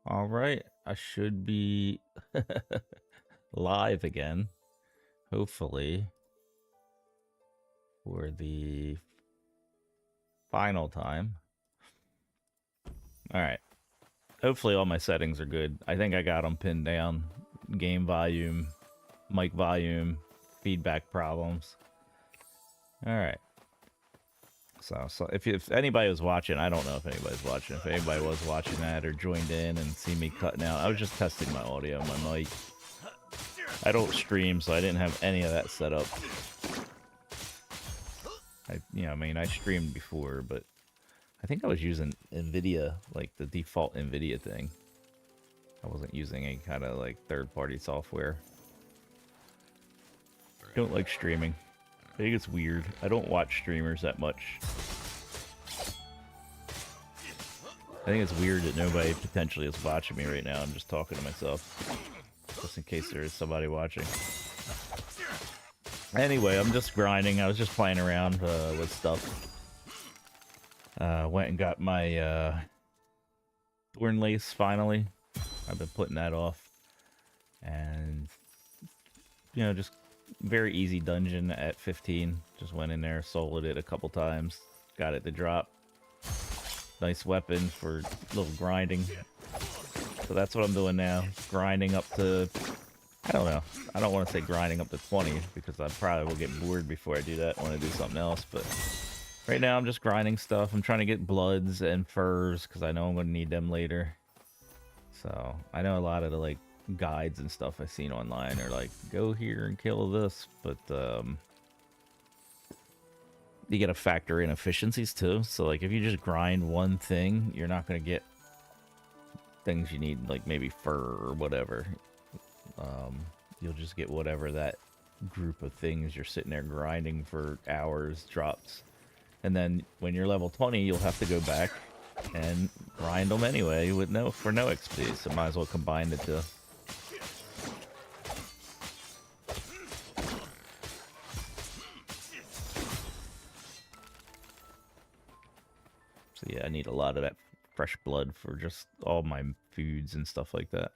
All right, I should be live again, hopefully, for the final time. All right, hopefully all my settings are good. I think I got them pinned down. Game volume, mic volume, feedback problems. All right. So if anybody was watching, I don't know if anybody's watching. If anybody was watching that or joined in and see me cutting out, I was just testing my audio, my mic. I don't stream, so I didn't have any of that set up. I mean, I streamed before, but I think I was using NVIDIA, like the default NVIDIA thing. I wasn't using any kind of like third-party software. Don't like streaming. I think it's weird. I don't watch streamers that much. I think it's weird that nobody potentially is watching me right now. I'm just talking to myself, just in case there is somebody watching. Anyway, I'm just grinding. I was just playing around with stuff. Went and got my Thornlace finally. I've been putting that off. And, you know, just very easy dungeon at 15. Just went in there, soloed it a couple times. Got it to drop. Nice weapon for a little grinding. So that's what I'm doing now. Grinding up to... I don't know. I don't want to say grinding up to 20 because I probably will get bored before I do that. I want to do something else, but right now I'm just grinding stuff. I'm trying to get bloods and furs because I know I'm going to need them later. So I know a lot of the like guides and stuff I've seen online are like, go here and kill this, but you got to factor in efficiencies too. So like if you just grind one thing, you're not going to get things you need, like maybe fur or whatever. You'll just get whatever that group of things you're sitting there grinding for hours drops. And then when you're level 20, you'll have to go back and grind them anyway with for no XP. So might as well combine the two. So yeah, I need a lot of that fresh blood for just all my foods and stuff like that.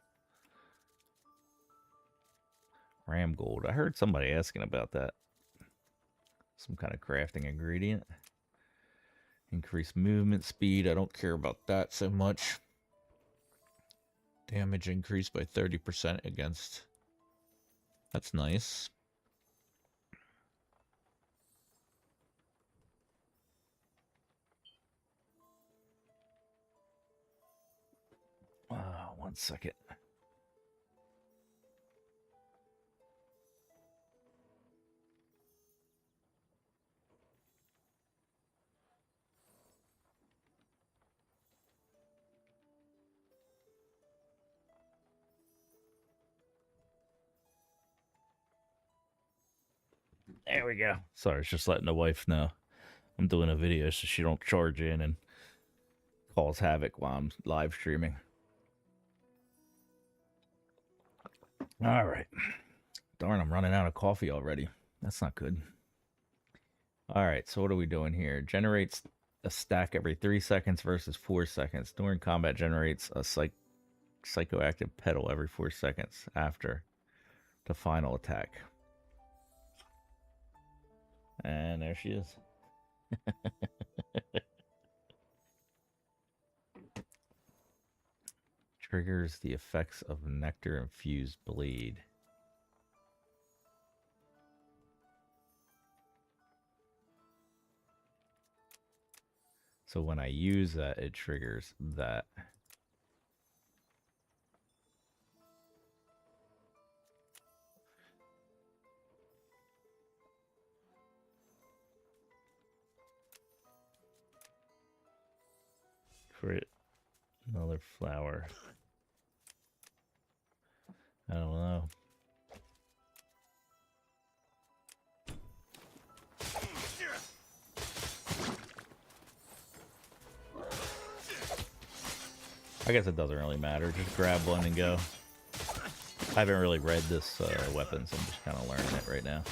Ram gold. I heard somebody asking about that. Some kind of crafting ingredient. Increase movement speed. I don't care about that so much. Damage increased by 30% against. That's nice. One second. There we go. Sorry, it's just letting the wife know I'm doing a video so she don't charge in and cause havoc while I'm live streaming. All right. Darn, I'm running out of coffee already. That's not good. All right, so what are we doing here? Generates a stack every 3 seconds versus 4 seconds. During combat, generates a psychoactive petal every 4 seconds after the final attack. And there she is. Triggers the effects of nectar-infused bleed. So when I use that, it triggers that. Crit. Another flower. I don't know. I guess it doesn't really matter. Just grab one and go. I haven't really read this weapon, so I'm just kind of learning it right now.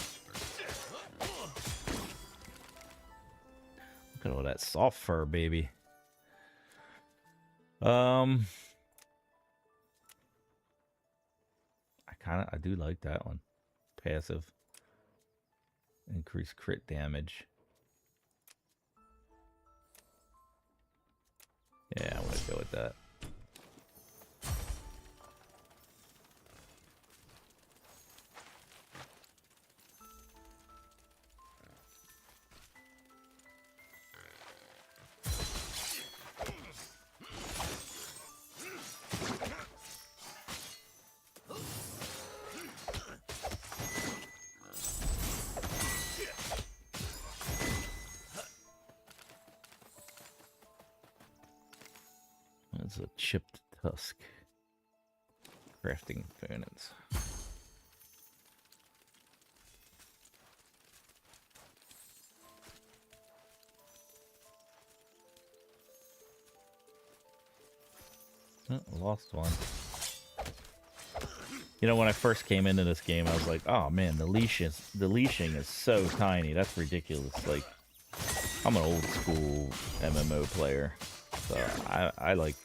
Look at all that soft fur, baby. I do like that one. Passive. Increase crit damage. Yeah, I'm gonna go with that. That's a chipped tusk. Crafting components. Oh, lost one. You know, when I first came into this game, I was like, "Oh man, the leashing is so tiny. That's ridiculous." Like, I'm an old school MMO player, so I like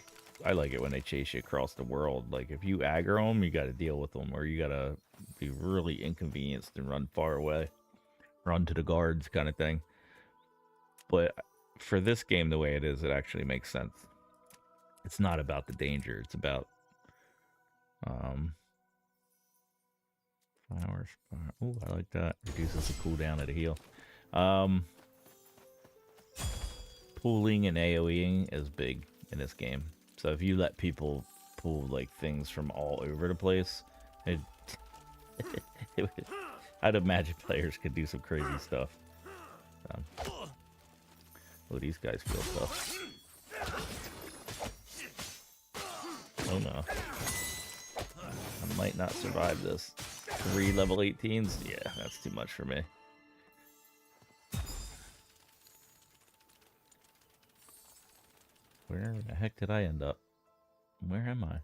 it when they chase you across the world. Like, if you aggro them, you got to deal with them, or you got to be really inconvenienced and run far away, run to the guards, kind of thing. But for this game, the way it is, it actually makes sense. It's not about the danger. It's about flowers. Oh, I like that. Reduces the cooldown of the heal. Pooling and AoEing is big in this game. So if you let people pull like things from all over the place, I'd imagine players could do some crazy stuff. Oh, these guys feel tough. Oh no. I might not survive this. 3 level 18s? Yeah, that's too much for me. Where the heck did I end up? Where am I?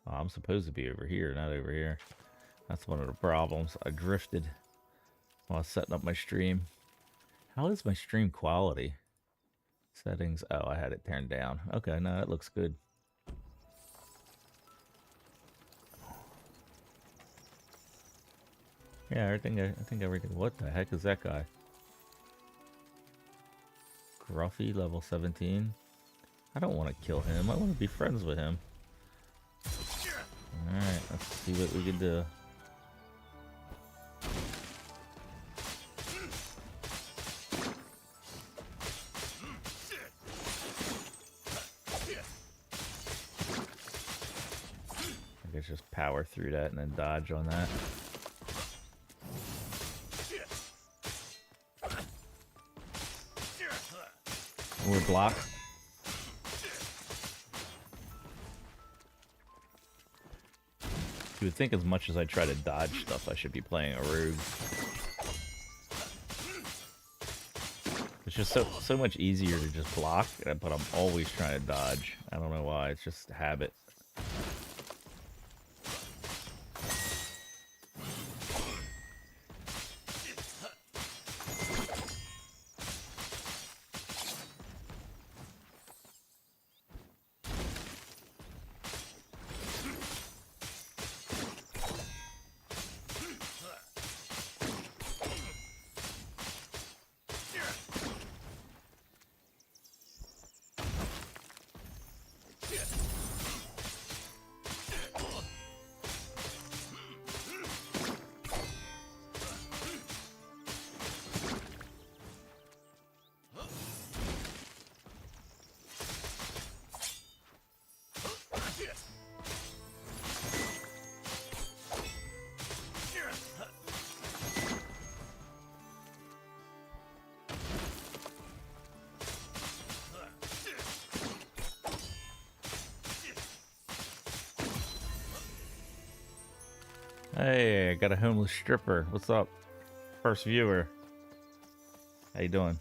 Oh, I'm supposed to be over here, not over here. That's one of the problems. I drifted while setting up my stream. How is my stream quality? Settings. Oh, I had it turned down. Okay, no, that looks good. Yeah, I think everything. What the heck is that guy? Gruffy, level 17. I don't want to kill him. I want to be friends with him. Alright, let's see what we can do. I guess just power through that and then dodge on that. Or block. You would think as much as I try to dodge stuff, I should be playing a rogue. It's just so much easier to just block, but I'm always trying to dodge. I don't know why, it's just habit. Hey, I got a homeless stripper. What's up? First viewer. How you doing?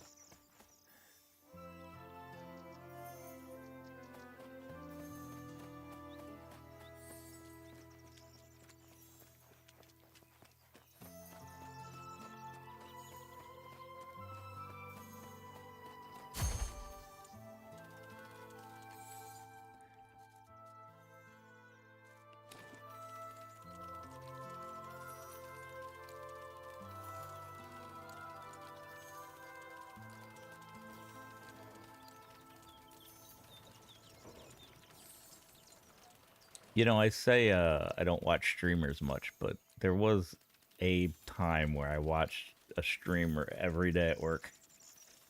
You know, I say I don't watch streamers much, but there was a time where I watched a streamer every day at work.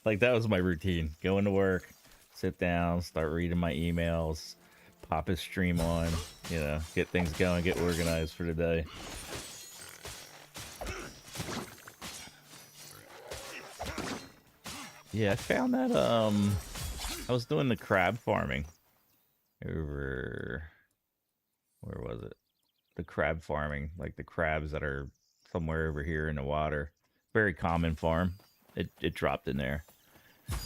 Like that was my routine. Go into work, sit down, start reading my emails, pop his stream on, you know, get things going, get organized for the day. Yeah, I found that I was doing the crab farming over, where was it? The crab farming, like the crabs that are somewhere over here in the water. Very common farm. It dropped in there.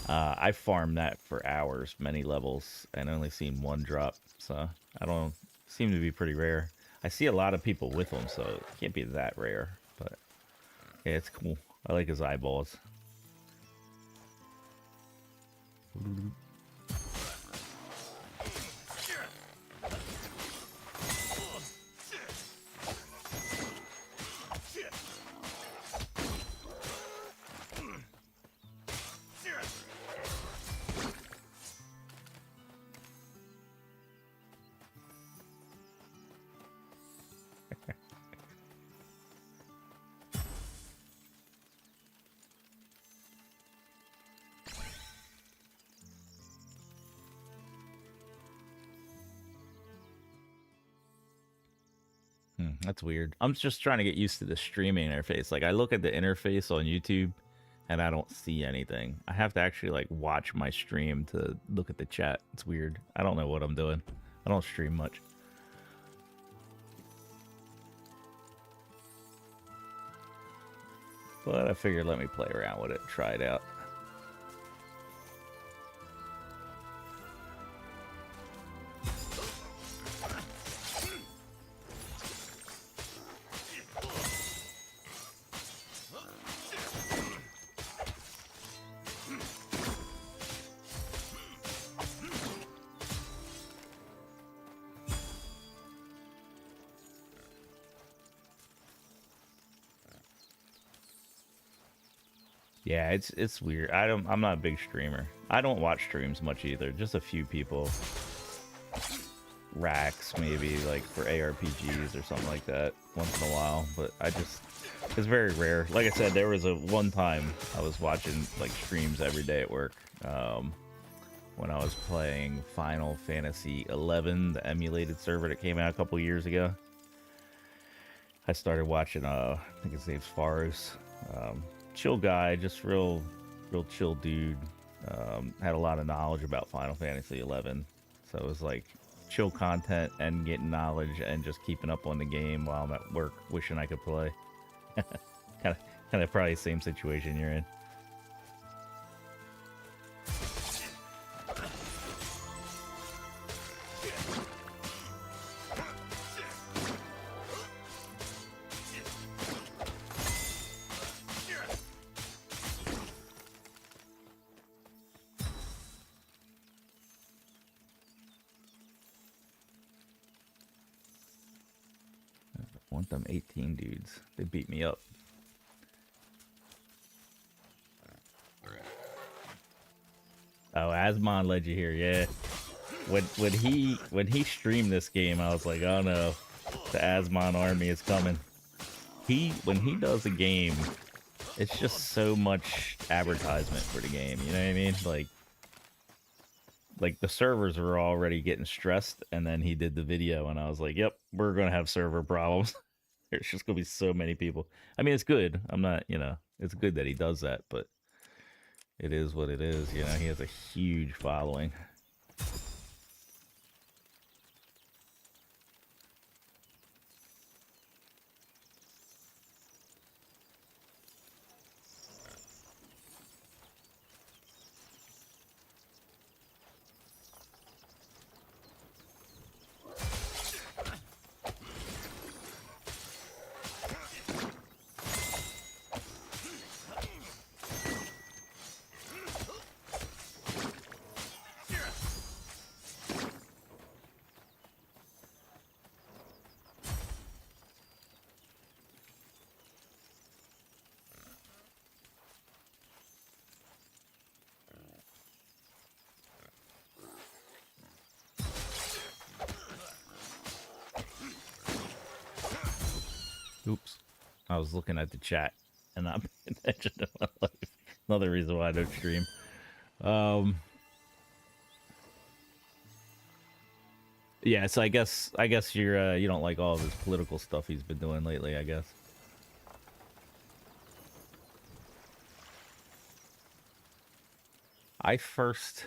I farmed that for hours, many levels, and only seen one drop. So I don't seem to be pretty rare. I see a lot of people with them, so it can't be that rare. But yeah, it's cool. I like his eyeballs. That's weird. I'm just trying to get used to the streaming interface. Like I look at the interface on YouTube and I don't see anything. I have to actually like watch my stream to look at the chat. It's weird. I don't know what I'm doing. I don't stream much. But I figured let me play around with it, try it out. Yeah, it's weird. I'm not a big streamer. I don't watch streams much either. Just a few people. Racks maybe like for ARPGs or something like that once in a while, but it's very rare. Like I said, there was a one time I was watching like streams every day at work. When I was playing Final Fantasy 11, the emulated server that came out a couple years ago. I started watching I think his name's Farever. Chill guy, just real chill dude. Had a lot of knowledge about Final Fantasy 11, so it was like chill content and getting knowledge and just keeping up on the game while I'm at work, wishing I could play. kind of probably the same situation you're in. Want them 18 dudes. They beat me up. Oh, Asmon led you here, yeah. When he streamed this game, I was like, oh no, the Asmon army is coming. When he does a game, it's just so much advertisement for the game, you know what I mean? Like the servers were already getting stressed, and then he did the video, and I was like, yep, we're gonna have server problems. There's just gonna be so many people. I mean, it's good. I'm not, it's good that he does that, but it is what it is. You know, he has a huge following. Oops. I was looking at the chat and I'm paying attention to my life. Another reason why I don't stream. Yeah, so I guess you're you don't like all of his political stuff he's been doing lately, I guess. I first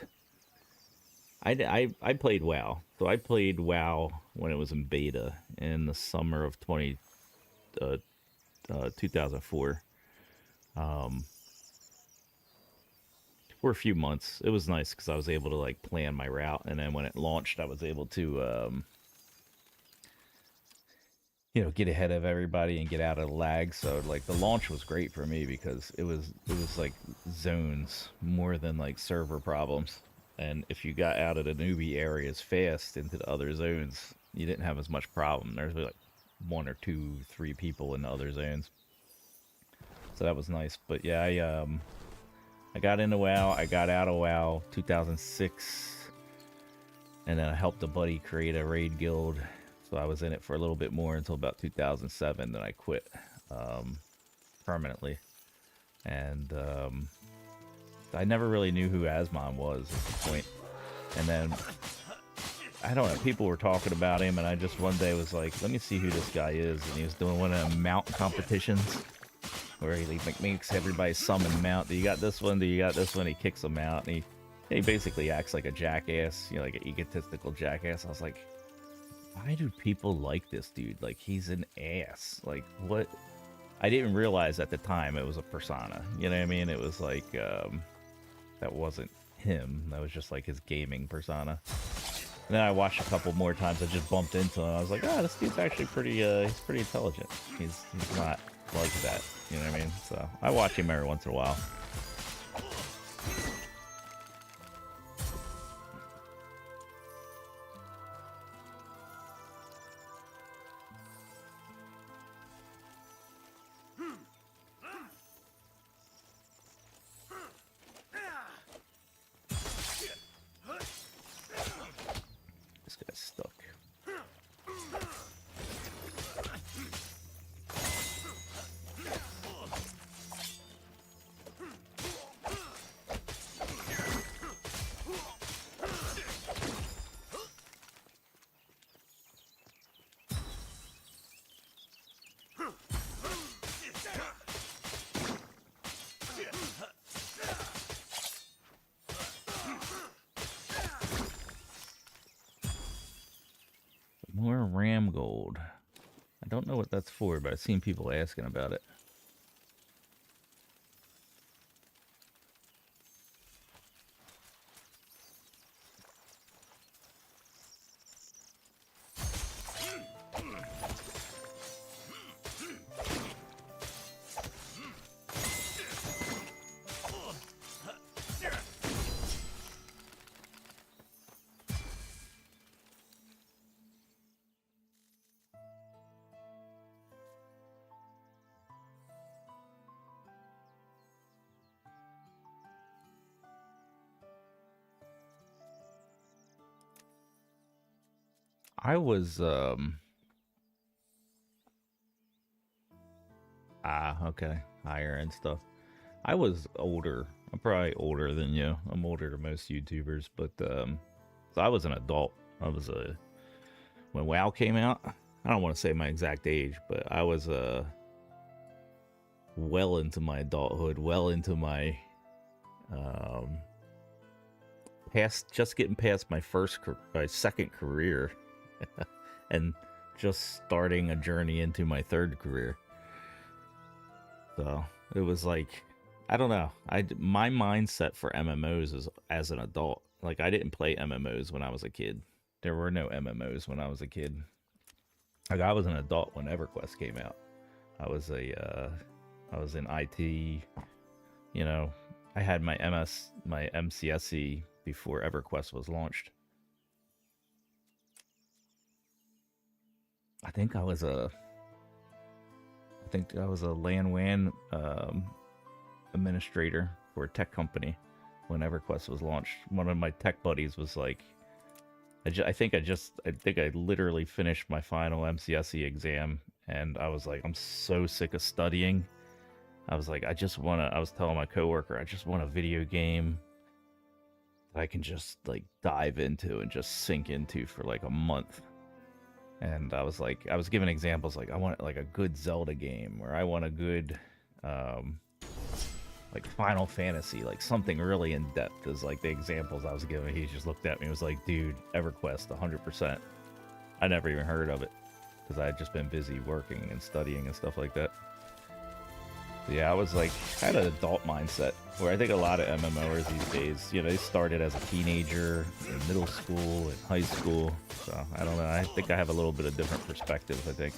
I played WoW. So I played WoW when it was in beta in the summer of 2004. For a few months. It was nice because I was able to like plan my route, and then when it launched, I was able to you know, get ahead of everybody and get out of the lag. So like the launch was great for me because it was like zones more than like server problems. And if you got out of the newbie areas fast into the other zones, you didn't have as much problem. There's like one or two, three people in the other zones. So that was nice. But yeah, I got into WoW. I got out of WoW 2006, and then I helped a buddy create a raid guild. So I was in it for a little bit more until about 2007. Then I quit permanently, and I never really knew who Asmon was at the point. And then I don't know. People were talking about him, and I just one day was like, "Let me see who this guy is." And he was doing one of the mount competitions, where he makes everybody summon mount. Do you got this one? Do you got this one? He kicks them out, and he basically acts like a jackass, you know, like an egotistical jackass. I was like, why do people like this dude? Like, he's an ass. Like, what? I didn't realize at the time it was a persona. You know what I mean? It was like, that wasn't him. That was just like his gaming persona. And then I watched a couple more times. I just bumped into him. I was like, this dude's actually pretty, he's pretty intelligent. He's not like that. You know what I mean? So I watch him every once in a while. This guy's stuck. More ram gold. I don't know what that's for, but I've seen people asking about it. I was okay, higher and stuff. I was older. I'm probably older than you. I'm older than most YouTubers, but so I was an adult. I was when WoW came out. I don't want to say my exact age, but I was well into my adulthood, well into my just getting past my second career, and just starting a journey into my third career. So it was like, I don't know. My mindset for MMOs is as an adult. Like, I didn't play MMOs when I was a kid. There were no MMOs when I was a kid. Like, I was an adult when EverQuest came out. I was in IT. You know, I had my MCSE before EverQuest was launched. I think I was a LAN WAN administrator for a tech company when EverQuest was launched. One of my tech buddies was like, I think I literally finished my final MCSE exam and I was like, I'm so sick of studying. I was like, I was telling my coworker, I just want a video game that I can just like dive into and just sink into for like a month. And I was like, I was giving examples like I want like a good Zelda game, or I want a good um like Final Fantasy, like something really in depth is like the examples I was giving. He just looked at me and was like, dude, EverQuest 100%. I never even heard of it because I had just been busy working and studying and stuff like that. So yeah, I was like, I had an adult mindset where I think a lot of MMOers these days, you know, they started as a teenager in middle school and high school. So I don't know. I think I have a little bit of different perspective, I think.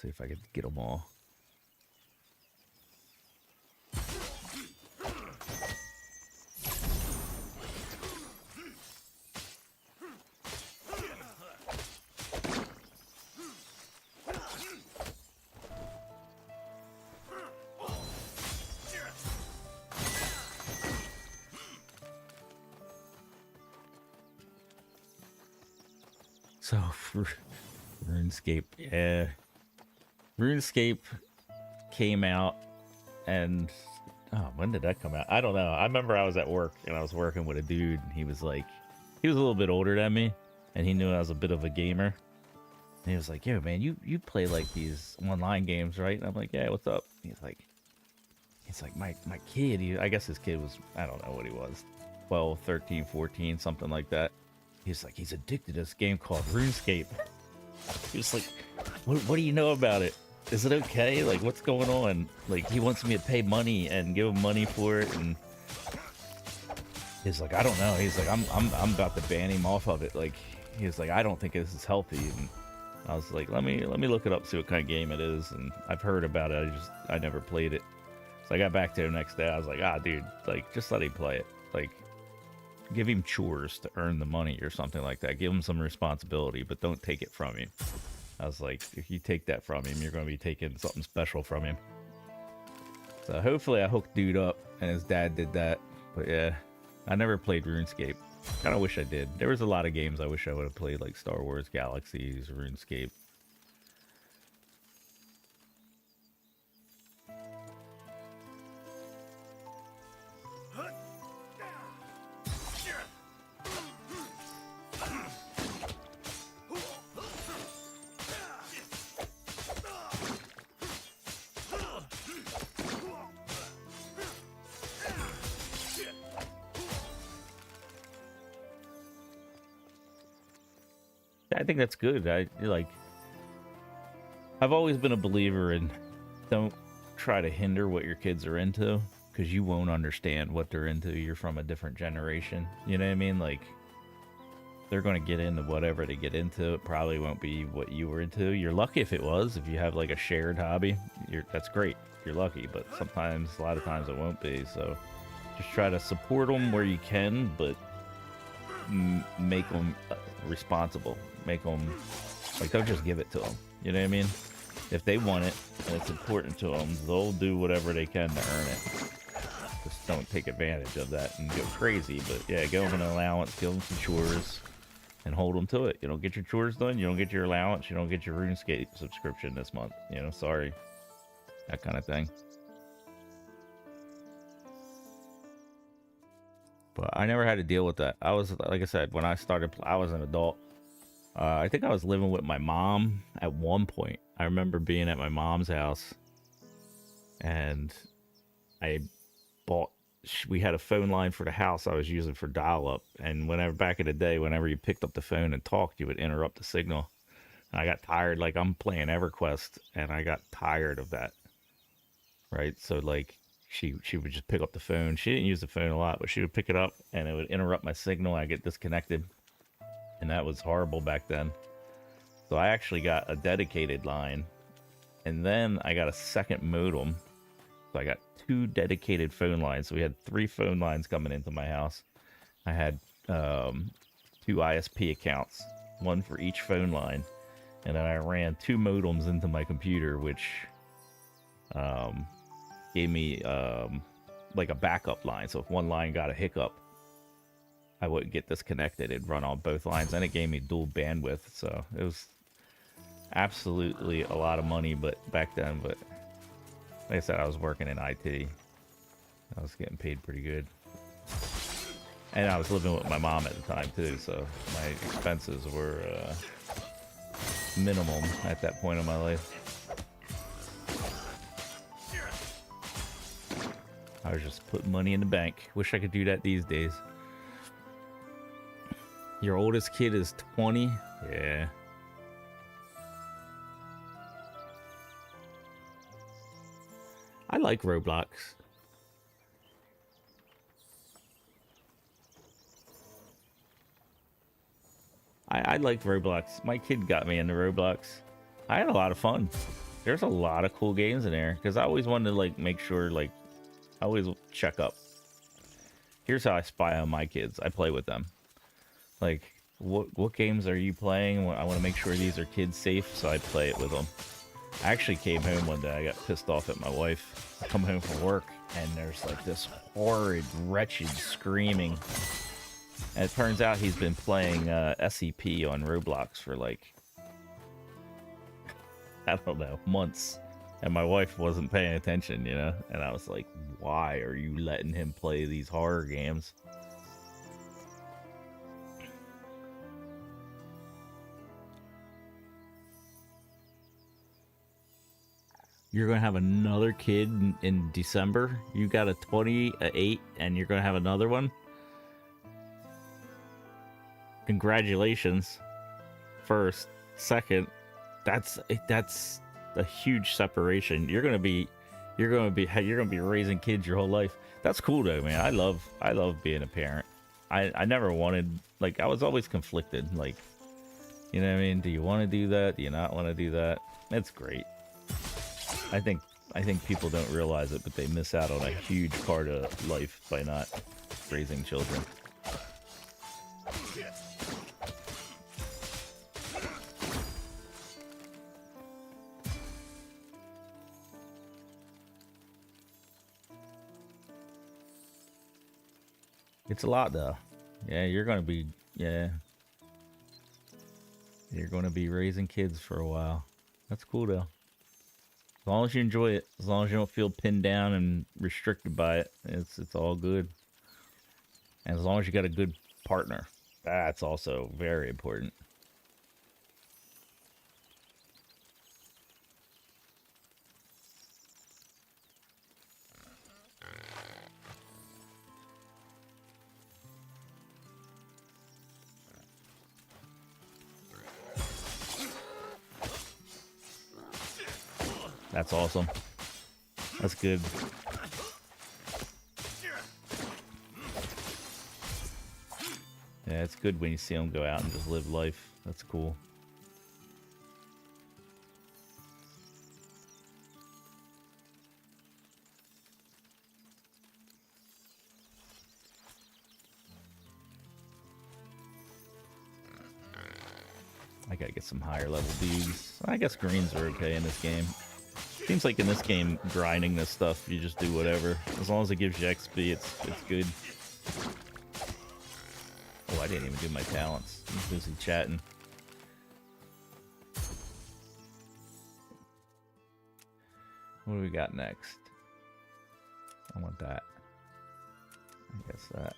See if I can get them all. So, for RuneScape, yeah. RuneScape came out, and oh, when did that come out? I don't know. I remember I was at work and I was working with a dude, and he was like, he was a little bit older than me, and he knew I was a bit of a gamer. And he was like, "Yo, man, you play like these online games, right?" And I'm like, "Yeah, what's up?" He's like, my kid. I guess his kid was, I don't know what he was, 12, 13, 14, something like that. He's like, he's addicted to this game called RuneScape. He was like, what do you know about it? Is it okay? Like, what's going on? Like, he wants me to pay money and give him money for it, and he's like, I don't know. He's like, I'm about to ban him off of it. Like, he's like, I don't think this is healthy. And I was like, let me look it up, see what kind of game it is. And I've heard about it. I never played it. So I got back to him next day. I was like, dude, like, just let him play it. Like, give him chores to earn the money or something like that. Give him some responsibility, but don't take it from him. I was like, if you take that from him, you're going to be taking something special from him. So hopefully I hooked dude up, and his dad did that. But yeah, I never played RuneScape. Kind of wish I did. There was a lot of games I wish I would have played, like Star Wars Galaxies, RuneScape. I think that's good. I've always been a believer in don't try to hinder what your kids are into, because you won't understand what they're into. You're from a different generation. You know what I mean? Like, they're going to get into whatever they get into. It probably won't be what you were into. You're lucky if it was. If you have like a shared hobby, that's great. You're lucky, but sometimes, a lot of times, it won't be. So just try to support them where you can, but make them responsible. Make them, like, don't just give it to them. You know what I mean? If they want it and it's important to them, they'll do whatever they can to earn it. Just don't take advantage of that and go crazy. But yeah, give them an allowance, give them some chores, and hold them to it. You don't get your chores done, you don't get your allowance, you don't get your RuneScape subscription this month. You know, sorry. That kind of thing. But I never had to deal with that. I was, like I said, when I started, I was an adult. I think I was living with my mom at one point. I remember being at my mom's house, and I bought, we had a phone line for the house I was using for dial-up. And whenever, back in the day, whenever you picked up the phone and talked, you would interrupt the signal. And I got tired, like, I'm playing EverQuest, and I got tired of that. Right? So, like, she would just pick up the phone. She didn't use the phone a lot, but she would pick it up and it would interrupt my signal. I get disconnected, and that was horrible back then. So I actually got a dedicated line, and then I got a second modem. So I got 2 dedicated phone lines. So we had 3 phone lines coming into my house. I had 2 ISP accounts, 1 for each phone line, and then I ran 2 modems into my computer, which gave me like a backup line. So if one line got a hiccup, I wouldn't get disconnected. It'd run on both lines, and it gave me dual bandwidth. So it was absolutely a lot of money, but back then. But like I said, I was working in IT. I was getting paid pretty good, and I was living with my mom at the time too. So my expenses were minimum at that point in my life. I was just putting money in the bank. Wish I could do that these days. Your oldest kid is 20? Yeah. I like Roblox. I like Roblox. My kid got me into Roblox. I had a lot of fun. There's a lot of cool games in there because I always wanted to like make sure like I always check up. Here's how I spy on my kids. I play with them. Like, what games are you playing? I want to make sure these are kids safe, so I play it with them. I actually came home one day. I got pissed off at my wife. I come home from work, and there's like this horrid, wretched screaming. And it turns out he's been playing SCP on Roblox for like, I don't know, months. And my wife wasn't paying attention, you know? And I was like, why are you letting him play these horror games? You're going to have another kid in December? You got a 20, a 8, and you're going to have another one? Congratulations. First. Second, that's a huge separation. You're gonna be raising kids your whole life. That's cool though, man. I love being a parent. I never wanted, like, I was always conflicted, like, you know what I mean? Do you want to do that? Do you not want to do that? It's great. I think people don't realize it, but they miss out on a huge part of life by not raising children. It's a lot, though. Yeah, you're going to be... Yeah. You're going to be raising kids for a while. That's cool, though. As long as you enjoy it. As long as you don't feel pinned down and restricted by it. It's all good. And as long as you got a good partner. That's also very important. That's awesome. That's good. Yeah, it's good when you see them go out and just live life. That's cool. I gotta get some higher level dudes. I guess greens are okay in this game. Seems like in this game, grinding this stuff, you just do whatever. As long as it gives you XP, it's good. Oh, I didn't even do my talents. I'm busy chatting. What do we got next? I want that. I guess that.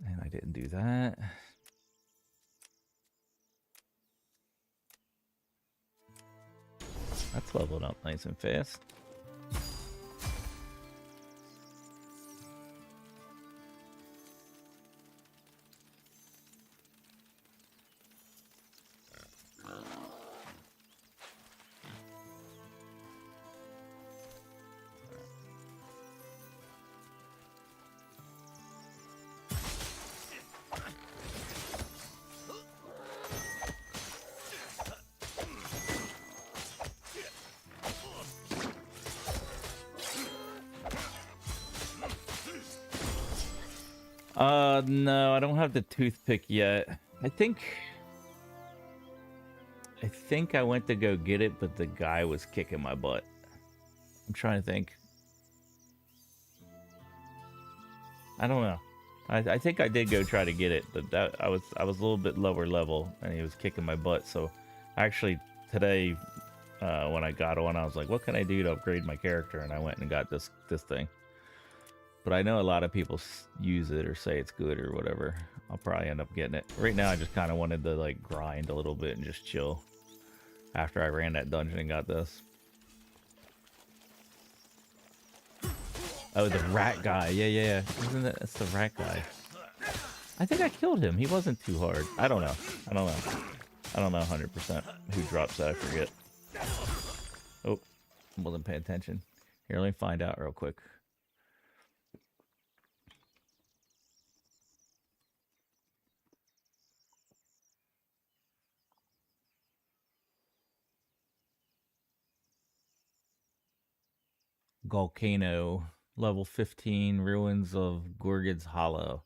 And I didn't do that. That's leveled up nice and fast. No, I don't have the toothpick yet. I think I went to go get it, but the guy was kicking my butt. I'm trying to think. I don't know. I think I did go try to get it, but I was a little bit lower level, and he was kicking my butt. So, actually, today, when I got on, I was like, "What can I do to upgrade my character?" And I went and got this thing. But I know a lot of people use it or say it's good or whatever. I'll probably end up getting it. Right now, I just kind of wanted to like grind a little bit and just chill. After I ran that dungeon and got this. Oh, the rat guy. Yeah. Isn't that's the rat guy? I think I killed him. He wasn't too hard. I don't know. I don't know 100% who drops that. I forget. Oh, wasn't paying attention. Here, let me find out real quick. Volcano, level 15, ruins of Gorgon's Hollow.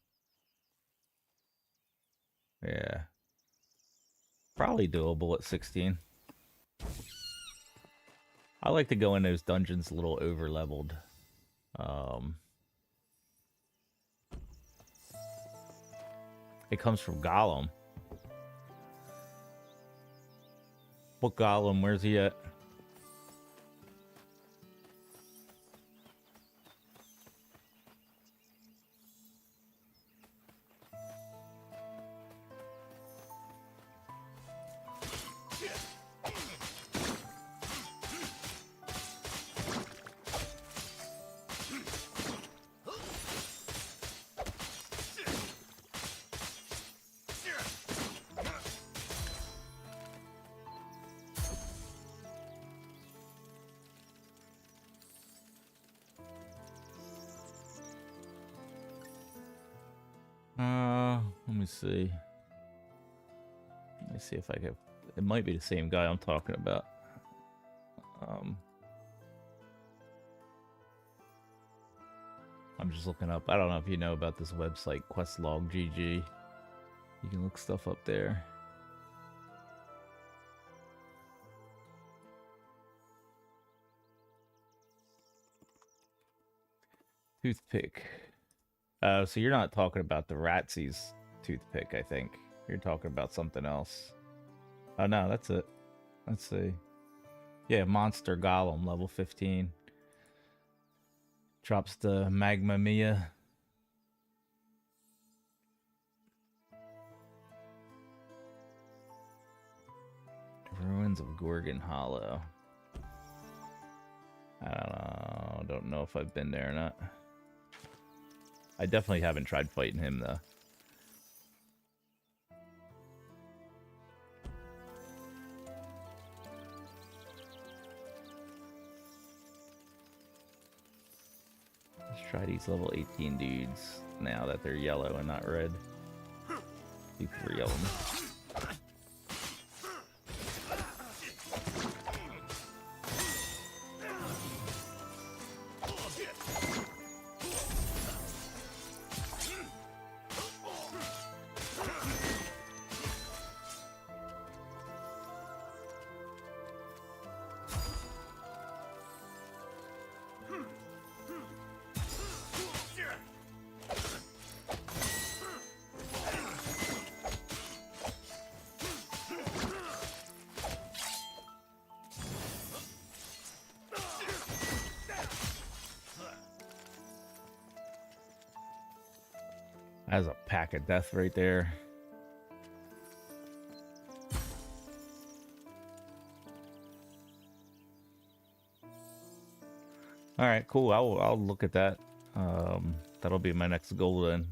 Yeah. Probably doable at 16. I like to go in those dungeons a little over-leveled. It comes from Gollum. What Gollum? Where's he at? Let me see. Let me see if I can. It might be the same guy I'm talking about. I'm just looking up. I don't know if you know about this website, Questlog.gg. You can look stuff up there. Toothpick. So you're not talking about the Ratsy's toothpick, I think. You're talking about something else. Oh, no, that's it. Let's see. Yeah, Monster Golem, level 15. Drops the Magma Mia. Ruins of Gorgon Hollow. I don't know if I've been there or not. I definitely haven't tried fighting him, though. Let's try these level 18 dudes now that they're yellow and not red. Do 3 of them. That's a pack of death right there. All right, cool. I'll look at that. That'll be my next goal then.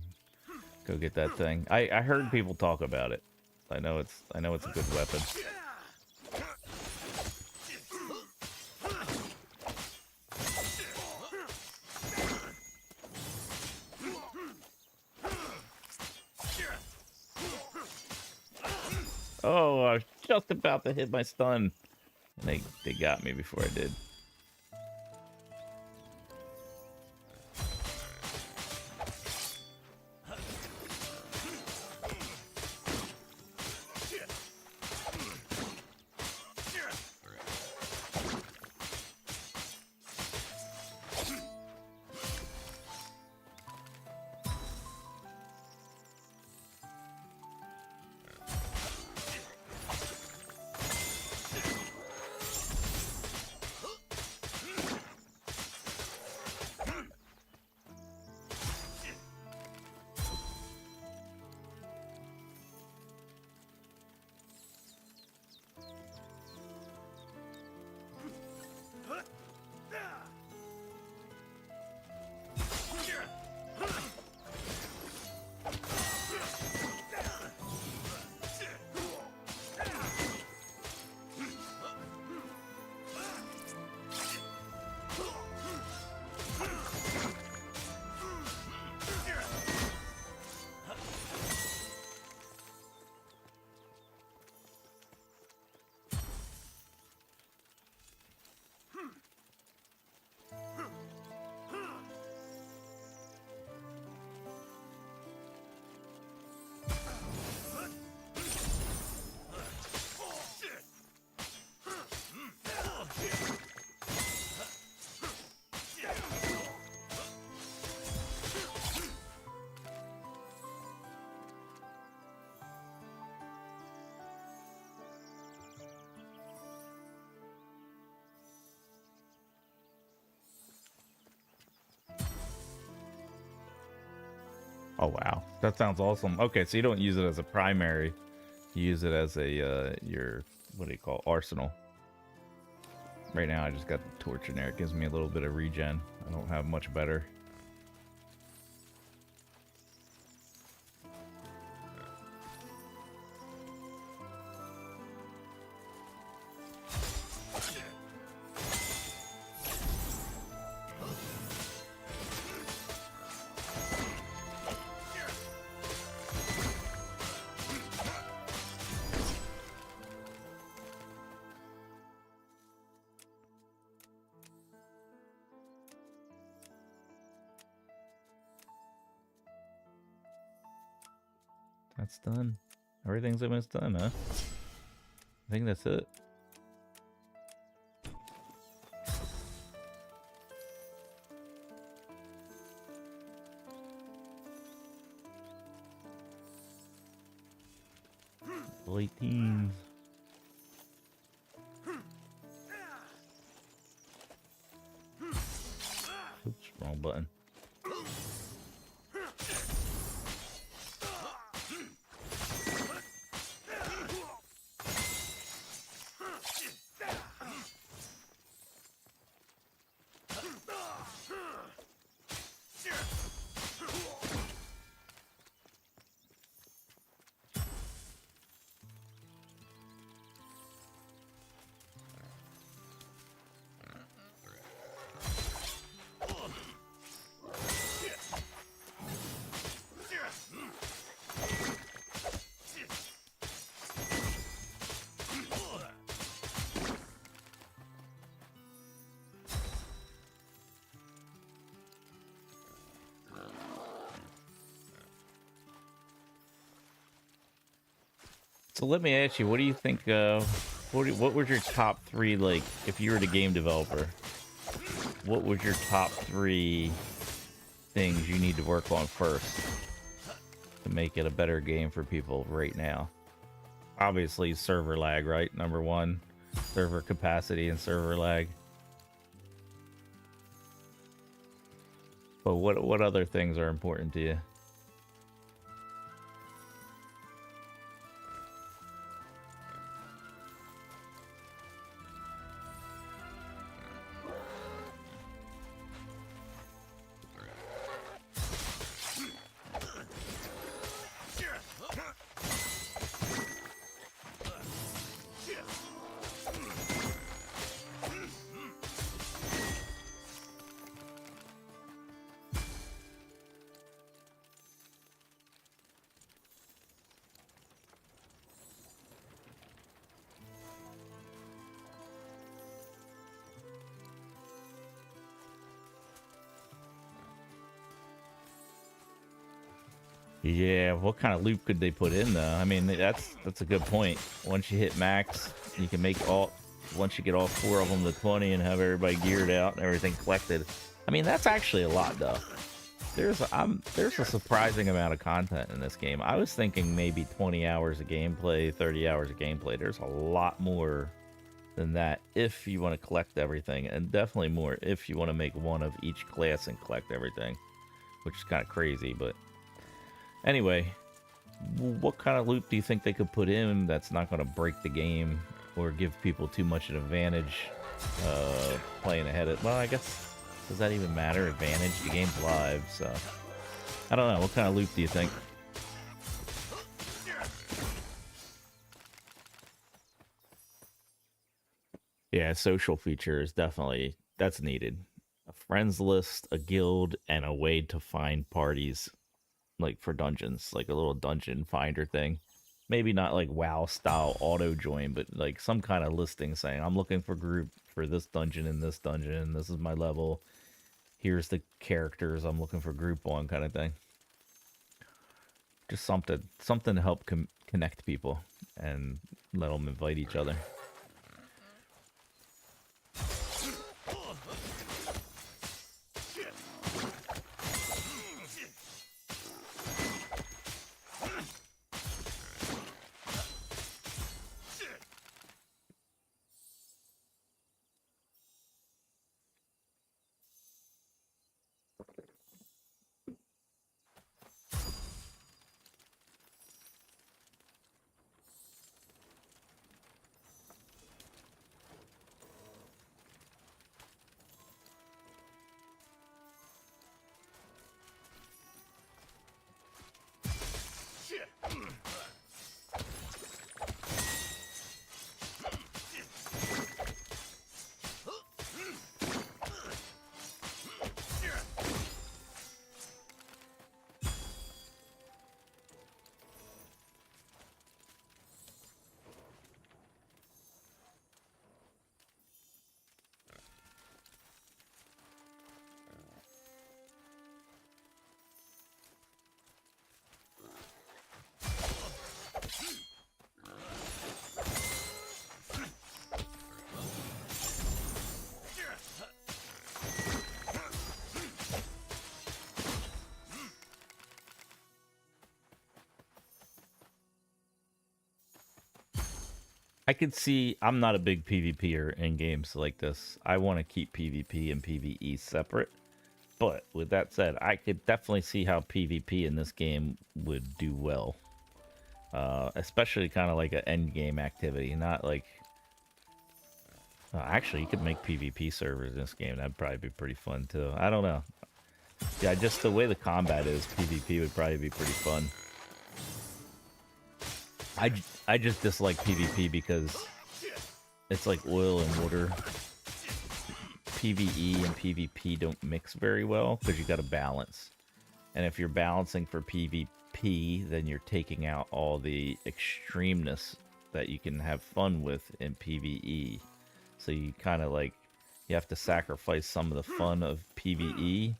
Go get that thing. I heard people talk about it. I know it's a good weapon. Oh, I was just about to hit my stun. And they got me before I did. Oh wow, that sounds awesome. Okay, so you don't use it as a primary, you use it as a your, what do you call, arsenal. Right now I just got the torch in there. It gives me a little bit of regen. I don't have much better. That's done. Everything's almost done, huh? I think that's it. Late teens. Oops, wrong button. So let me ask you, what do you think, what was your top three, like, if you were the game developer, what was your top three things you need to work on first to make it a better game for people right now? Obviously, server lag, right? Number one, server capacity and server lag. But what other things are important to you? Yeah, what kind of loop could they put in though? I mean, that's a good point. Once you hit max, you can make all, once you get all four of them to 20 and have everybody geared out and everything collected. I mean, that's actually a lot though. There's a surprising amount of content in this game. I was thinking maybe 20 hours of gameplay, 30 hours of gameplay. There's a lot more than that if you want to collect everything, and definitely more if you want to make one of each class and collect everything, which is kind of crazy, but anyway, what kind of loop do you think they could put in that's not going to break the game or give people too much an advantage playing ahead of... Well, I guess, does that even matter? Advantage? The game's live, so... I don't know. What kind of loop do you think? Yeah, social feature is definitely... That's needed. A friends list, a guild, and a way to find parties, like for dungeons, like a little dungeon finder thing. Maybe not like WoW style auto join, but like some kind of listing saying I'm looking for group for this dungeon and this dungeon. This is my level. Here's the characters I'm looking for group on, kind of thing. Just something to help connect people and let them invite each other. I could see. I'm not a big PvPer in games like this. I want to keep PvP and PvE separate. But with that said, I could definitely see how PvP in this game would do well. Especially kind of like an end game activity, not like. Actually, you could make PvP servers in this game. That'd probably be pretty fun too. I don't know. Yeah, just the way the combat is, PvP would probably be pretty fun. I just dislike PvP because it's like oil and water. PvE and PvP don't mix very well because you got to balance. And if you're balancing for PvP, then you're taking out all the extremeness that you can have fun with in PvE. So you kind of like, you have to sacrifice some of the fun of PvE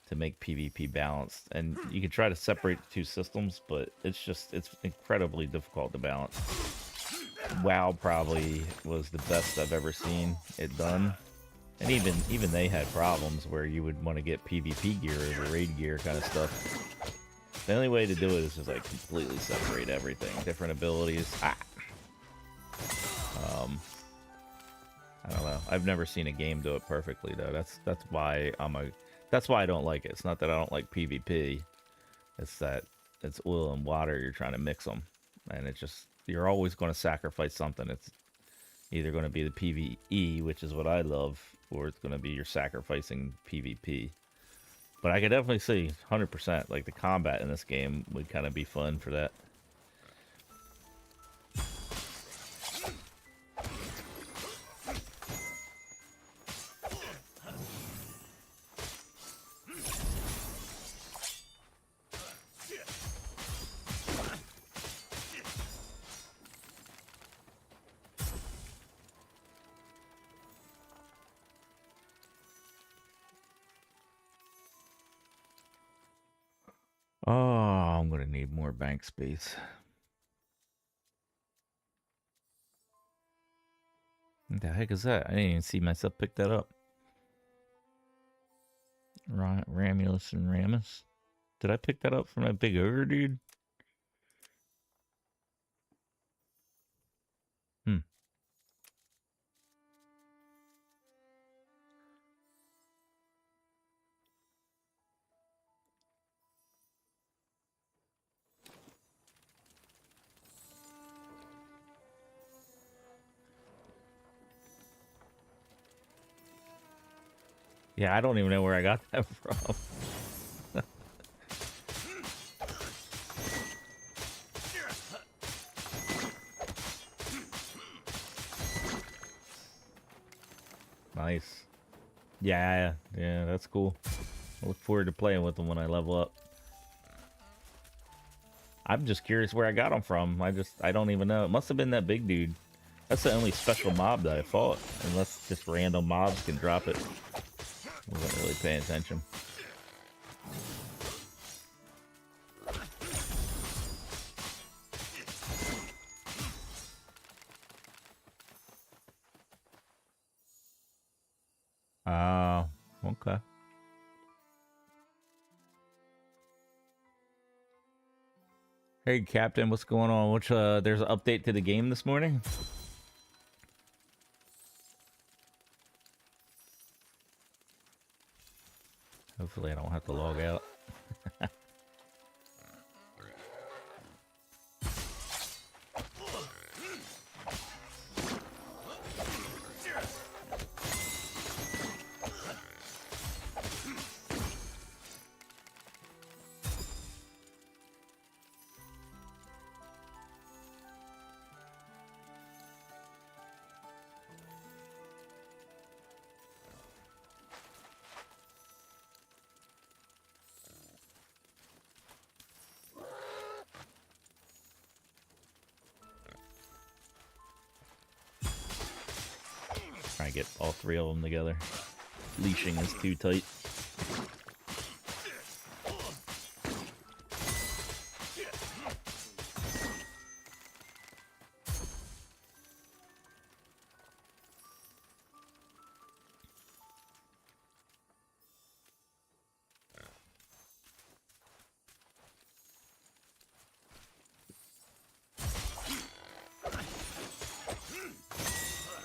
to make PvP balanced. And you can try to separate the two systems, but it's incredibly difficult to balance. WoW probably was the best I've ever seen it done. And even they had problems where you would want to get PvP gear over raid gear kind of stuff. The only way to do it is just like completely separate everything. Different abilities. I don't know. I've never seen a game do it perfectly though. That's why I don't like it. It's not that I don't like PvP. It's that it's oil and water. You're trying to mix them, and it's just you're always going to sacrifice something. It's either going to be the PvE, which is what I love, or it's going to be you're sacrificing PvP. But I could definitely see 100% like the combat in this game would kind of be fun for that. Oh, I'm going to need more bank space. What the heck is that? I didn't even see myself pick that up. Ramulus and Ramus. Did I pick that up from that big ogre dude? Yeah, I don't even know where I got that from. Nice. Yeah, that's cool. I look forward to playing with them when I level up. I'm just curious where I got them from. I don't even know. It must have been that big dude. That's the only special mob that I fought. Unless just random mobs can drop it. Wasn't really paying attention. Okay. Hey, Captain, what's going on? There's an update to the game this morning? Hopefully I don't have to log out. Trying to get all three of them together. Leashing is too tight.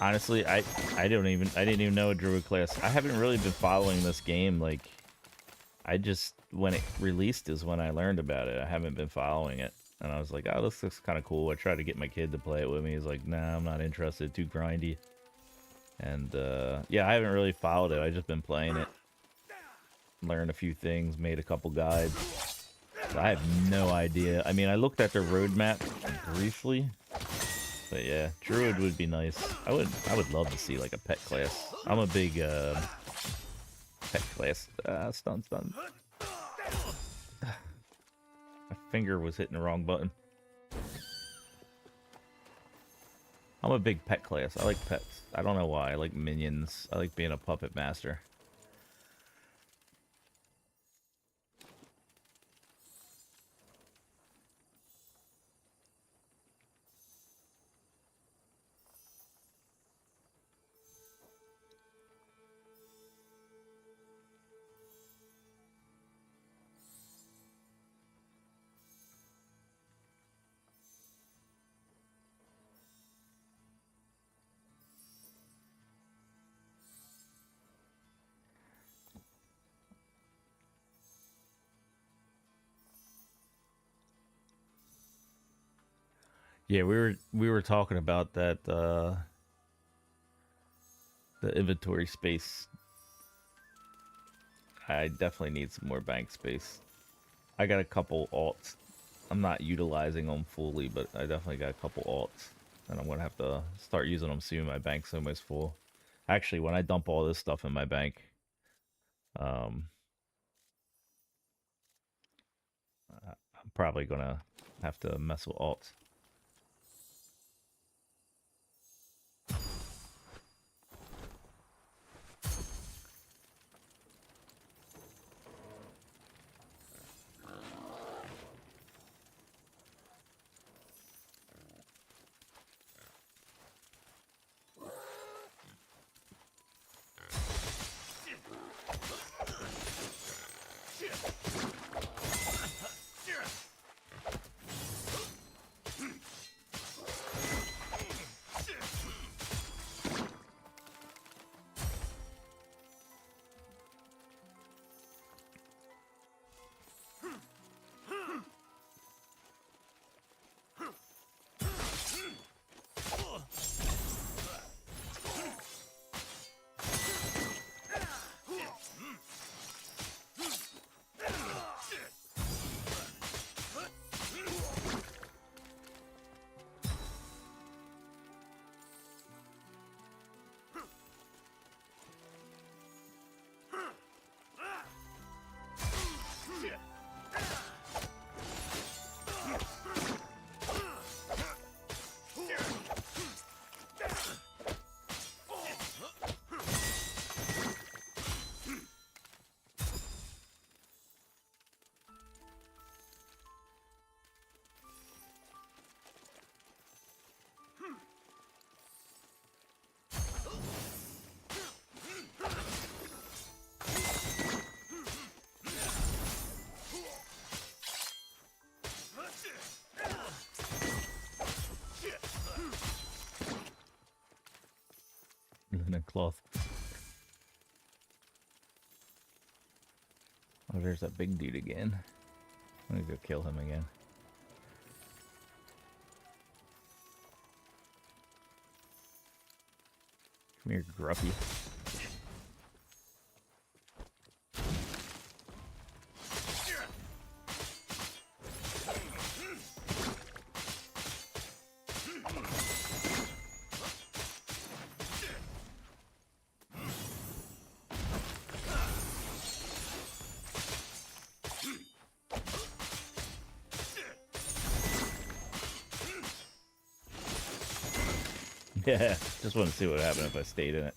Honestly, I didn't even know a druid class. I haven't really been following this game. Like, I just when it released is when I learned about it. I haven't been following it, and I was like, oh, this looks kind of cool. I tried to get my kid to play it with me. He's like, nah, I'm not interested. Too grindy. And yeah, I haven't really followed it. I just been playing it, learned a few things, made a couple guides. So I have no idea. I mean, I looked at their roadmap briefly. But yeah, druid would be nice. I would love to see like a pet class. I'm a big pet class. Stun. My finger was hitting the wrong button. I'm a big pet class. I like pets. I don't know why. I like minions. I like being a puppet master. Yeah, we were talking about that the inventory space. I definitely need some more bank space. I got a couple alts. I'm not utilizing them fully, but I definitely got a couple alts. And I'm going to have to start using them soon. My bank's almost full. Actually, when I dump all this stuff in my bank, um, I'm probably going to have to mess with alts. Linen cloth. Oh, there's that big dude again. I'm gonna go kill him again. Come here, Gruffy. Yeah, just want to see what happened if I stayed in it.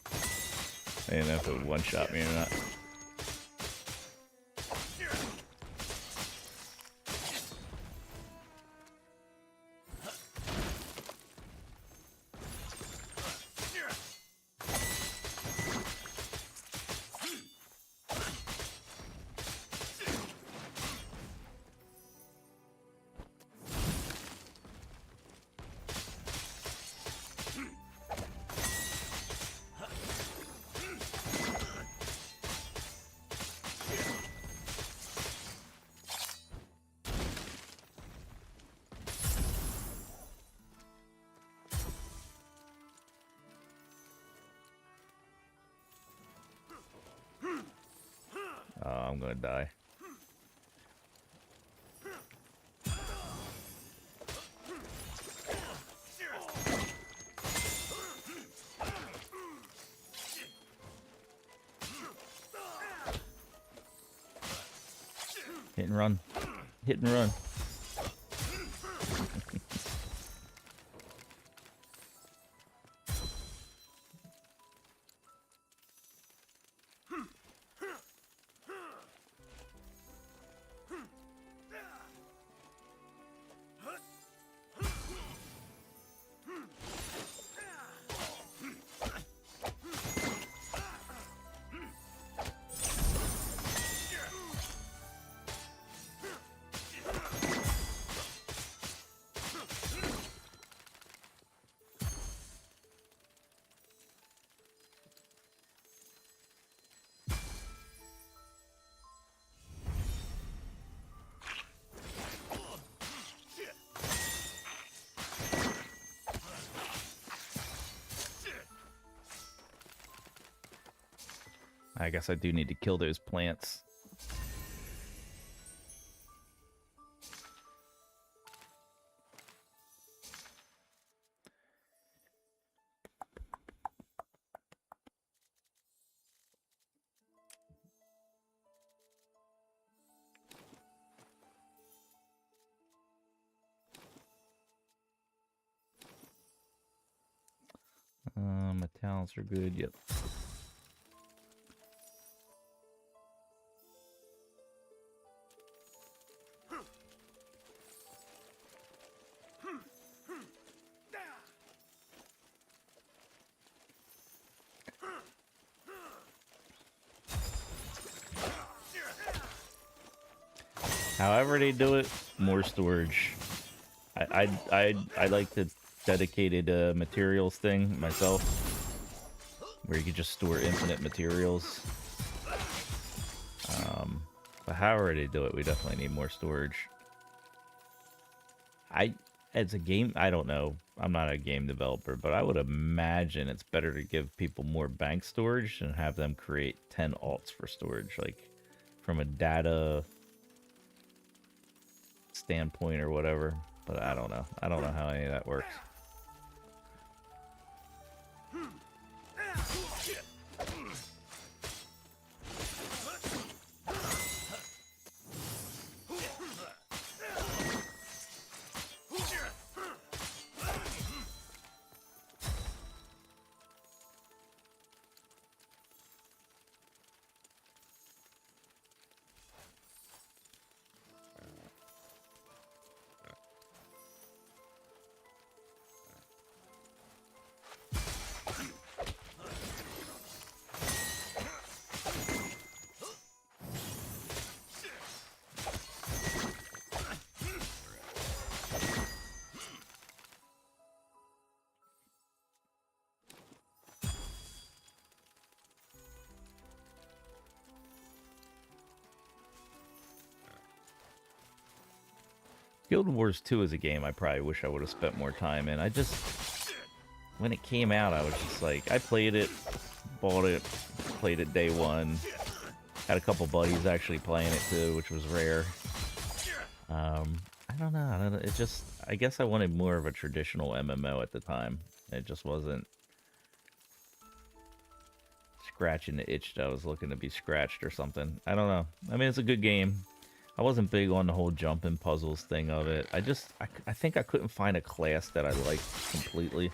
I didn't know if it would one-shot me or not. I'm gonna die. Hit and run. Hit and run. I guess I do need to kill those plants. My talents are good, yep. However they do it, more storage. I like the dedicated materials thing myself, where you could just store infinite materials. But however they do it, we definitely need more storage. As a game, I don't know. I'm not a game developer, but I would imagine it's better to give people more bank storage and have them create 10 alts for storage, like from a data standpoint or whatever. But I don't know. I don't know how any of that works. Guild Wars 2 is a game I probably wish I would have spent more time in. When it came out, I was just like, I played it, bought it, played it day one. Had a couple buddies actually playing it too, which was rare. I don't know. I guess I wanted more of a traditional MMO at the time. It just wasn't scratching the itch that I was looking to be scratched or something. I don't know. I mean, it's a good game. I wasn't big on the whole jumping puzzles thing of it. I think I couldn't find a class that I liked completely.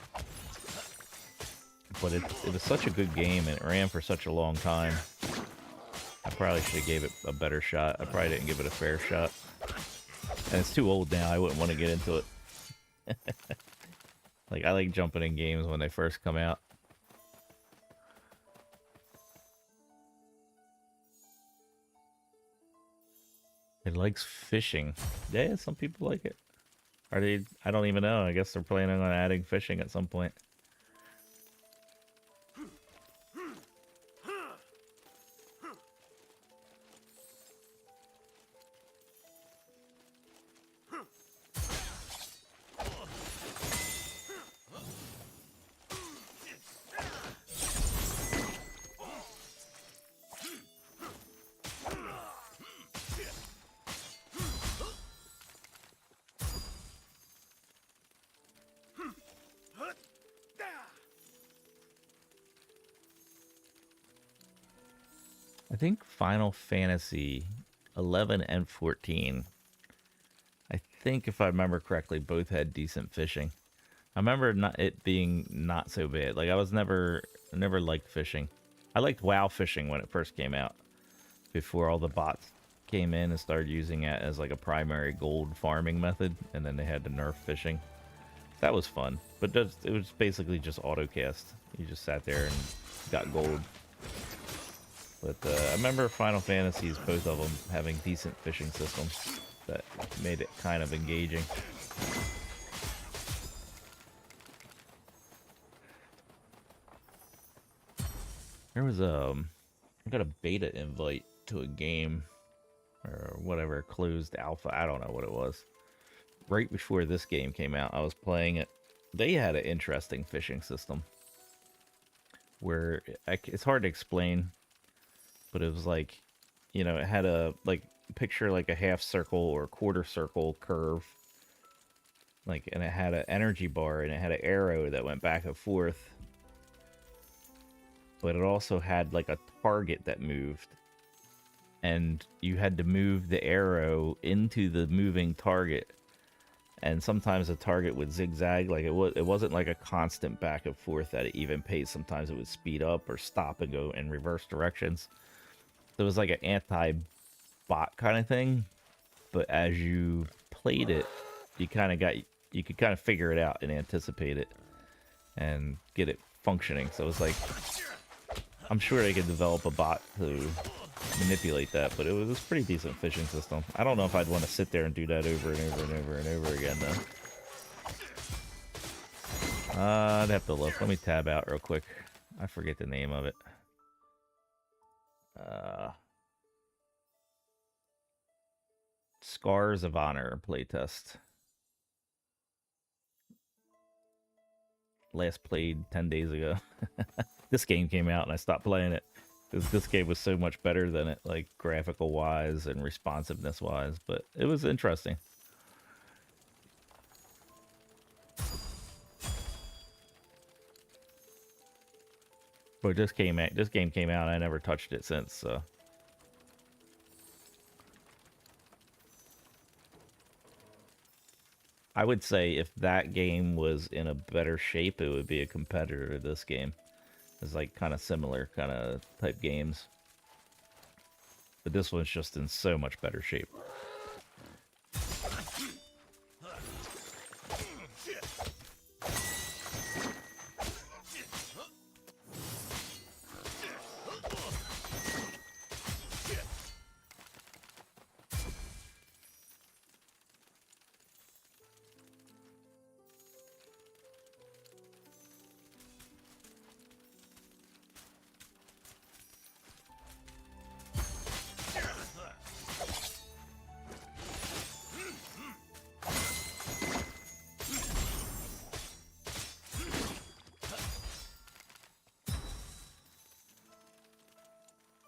But it was such a good game, and it ran for such a long time. I probably should have gave it a better shot. I probably didn't give it a fair shot. And it's too old now. I wouldn't want to get into it. Like, I like jumping in games when they first come out. It likes fishing. Yeah, some people like it. Are they? I don't even know. I guess they're planning on adding fishing at some point. I think Final Fantasy 11 and 14. I think if I remember correctly, both had decent fishing. I remember it being not so bad. Like I was never liked fishing. I liked WoW fishing when it first came out, before all the bots came in and started using it as like a primary gold farming method, and then they had to nerf fishing. That was fun, but it was basically just autocast. You just sat there and got gold. But I remember Final Fantasies, both of them, having decent fishing systems that made it kind of engaging. There was I got a beta invite to a game or whatever, closed alpha. I don't know what it was. Right before this game came out, I was playing it. They had an interesting fishing system where it's hard to explain, but it was like, you know, it had a like picture like a half circle or quarter circle curve, like, and it had an energy bar and it had an arrow that went back and forth, but it also had like a target that moved, and you had to move the arrow into the moving target, and sometimes the target would zigzag. Like it wasn't like a constant back and forth at an even pace. Sometimes it would speed up or stop and go in reverse directions. So it was like an anti-bot kind of thing, but as you played it, you could kind of figure it out and anticipate it and get it functioning. So it was like, I'm sure they could develop a bot to manipulate that, but it was a pretty decent fishing system. I don't know if I'd want to sit there and do that over and over and over and over again, though. I'd have to look. Let me tab out real quick. I forget the name of it. Scars of Honor playtest. Last played 10 days ago. This game came out and I stopped playing it. This game was so much better than it, like graphical wise and responsiveness wise, but it was interesting. But this game came out and I never touched it since, so. I would say if that game was in a better shape, it would be a competitor to this game. It's like kind of similar kind of type games. But this one's just in so much better shape.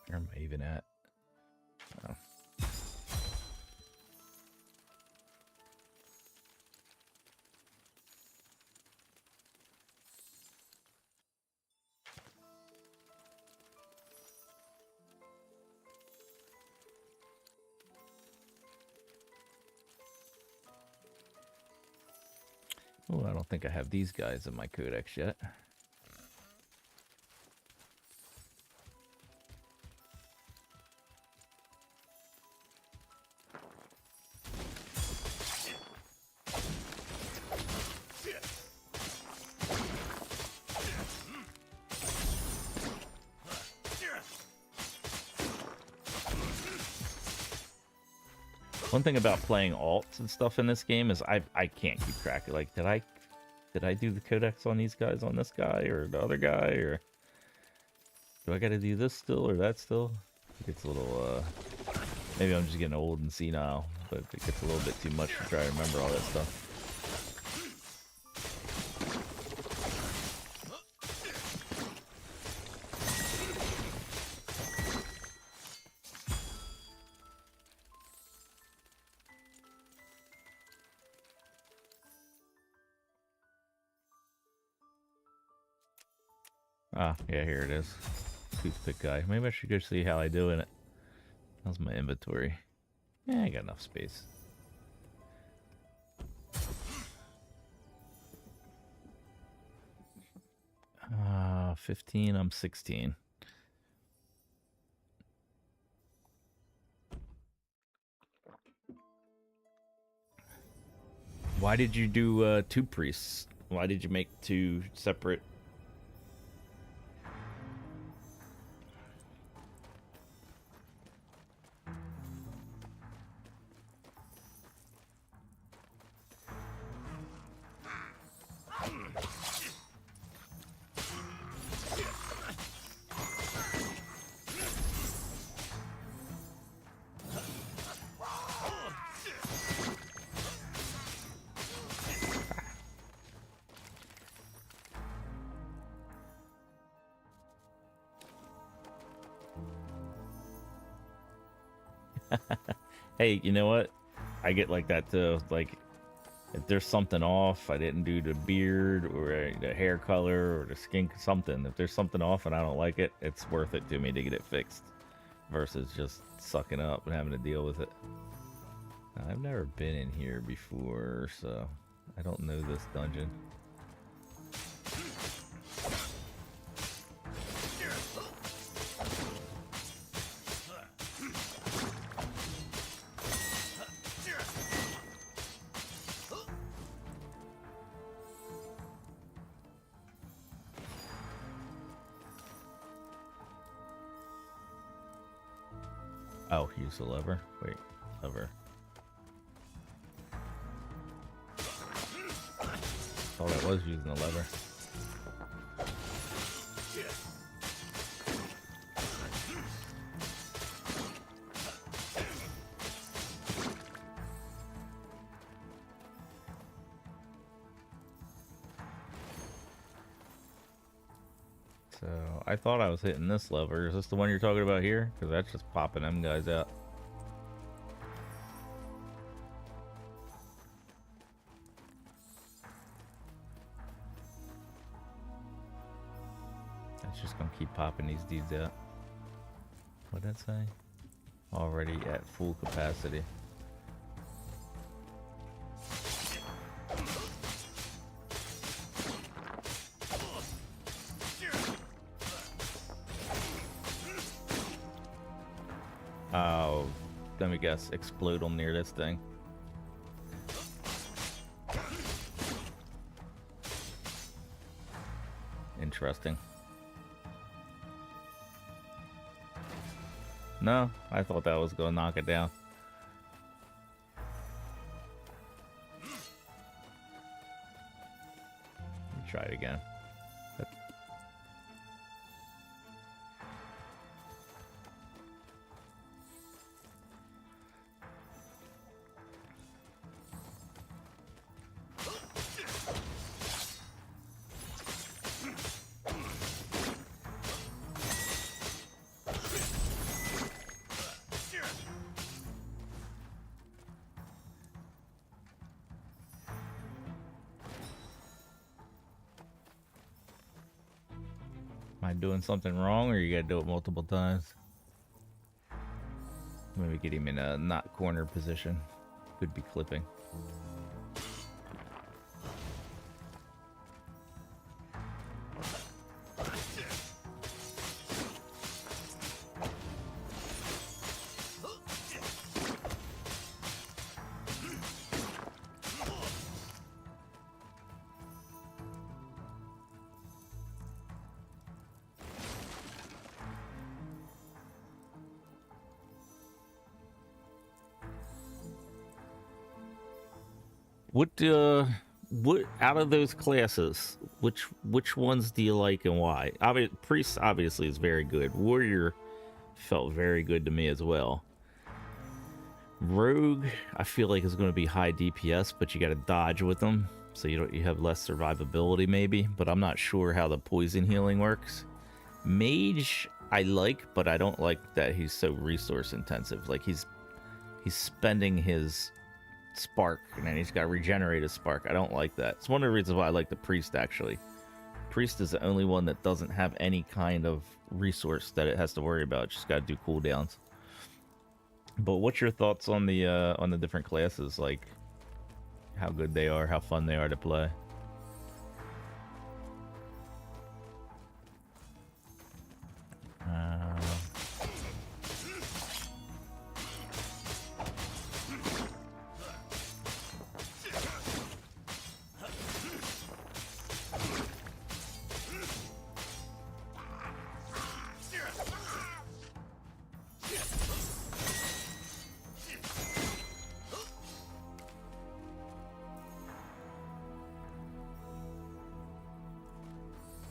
Where am I even at? Oh. Oh, I don't think I have these guys in my codex yet. One thing about playing alts and stuff in this game is I can't keep track. Like, did I do the codex on these guys on this guy or the other guy, or do I got to do this still or that still? It gets a little maybe I'm just getting old and senile, but it gets a little bit too much to try to remember all that stuff. Ah, yeah, here it is. toothpick guy. Maybe I should go see how I do in it. How's my inventory? Yeah, I got enough space. 15, I'm 16. Why did you do 2 priests? Why did you make 2 separate? Hey, you know what? I get like that too. Like, if there's something off, I didn't do the beard or the hair color or the skin, something. If there's something off and I don't like it, it's worth it to me to get it fixed versus just sucking up and having to deal with it. I've never been in here before, so I don't know this dungeon. Oh, use the lever? Wait, lever. Oh, that was using the lever. So, I thought I was hitting this lever. Is this the one you're talking about here? Because that's just popping them guys out. That's just gonna keep popping these dudes out. What'd that say? Already at full capacity. Oh, let me guess. Explode them near this thing. Interesting. No, I thought that was going to knock it down. Let me try it again. Doing something wrong, or you gotta do it multiple times? Maybe get him in a not corner position. Could be clipping. What out of those classes, which ones do you like and why? Priest obviously is very good. Warrior felt very good to me as well. Rogue, I feel like is going to be high DPS, but you got to dodge with them, so you have less survivability maybe. But I'm not sure how the poison healing works. Mage, I like, but I don't like that he's so resource intensive. Like he's spending his spark and then he's got to regenerate his spark. I don't like that. It's one of the reasons why I like the priest actually. Priest is the only one that doesn't have any kind of resource that it has to worry about. It just got to do cooldowns. But what's your thoughts on the different classes? Like, how good they are, how fun they are to play?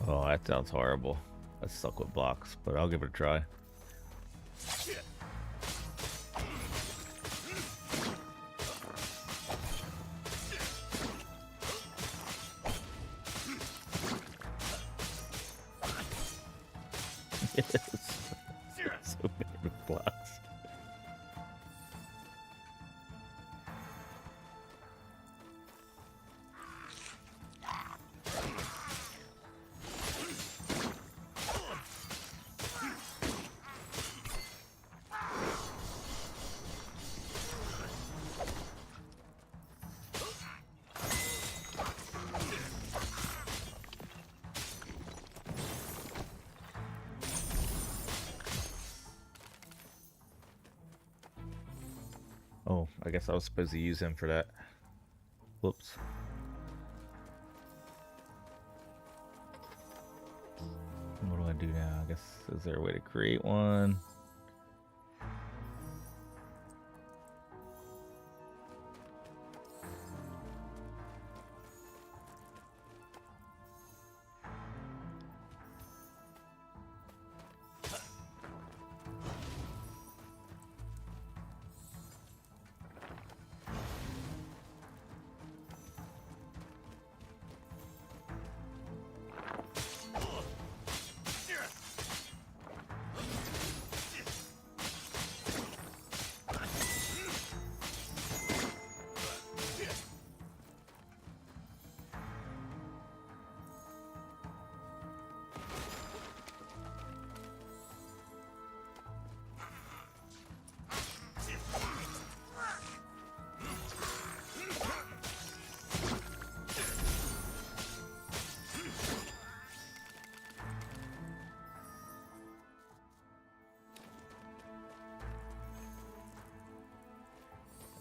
Oh, that sounds horrible. I suck with blocks, but I'll give it a try. Yes. So many blocks. Oh, I guess I was supposed to use him for that. Whoops. What do I do now? I guess, is there a way to create one?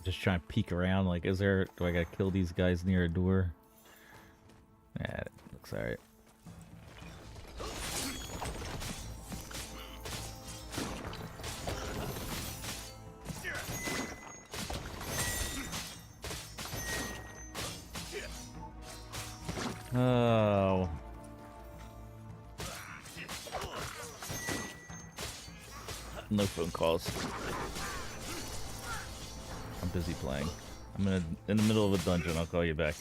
Just trying to peek around, like, is there, do I gotta kill these guys near a door? Yeah, it looks alright. Oh. No phone calls. I'm busy playing. I'm in the middle of a dungeon. I'll call you back.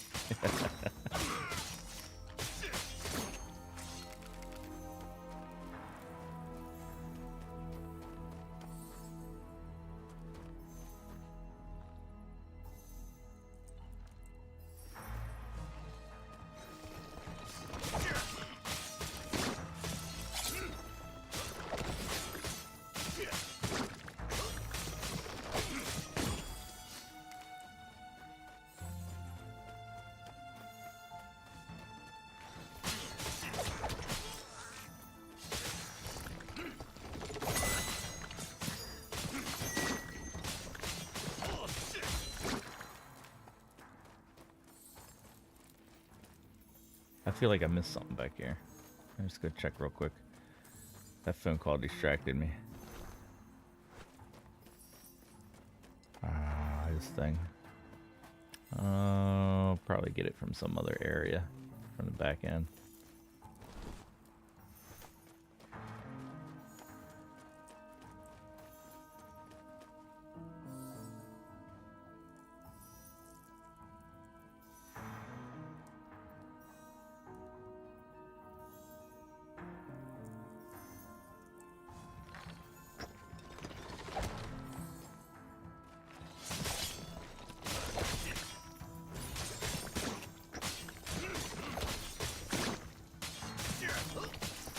I feel like I missed something back here. I'm just gonna check real quick. That phone call distracted me. This thing. Probably get it from some other area, from the back end.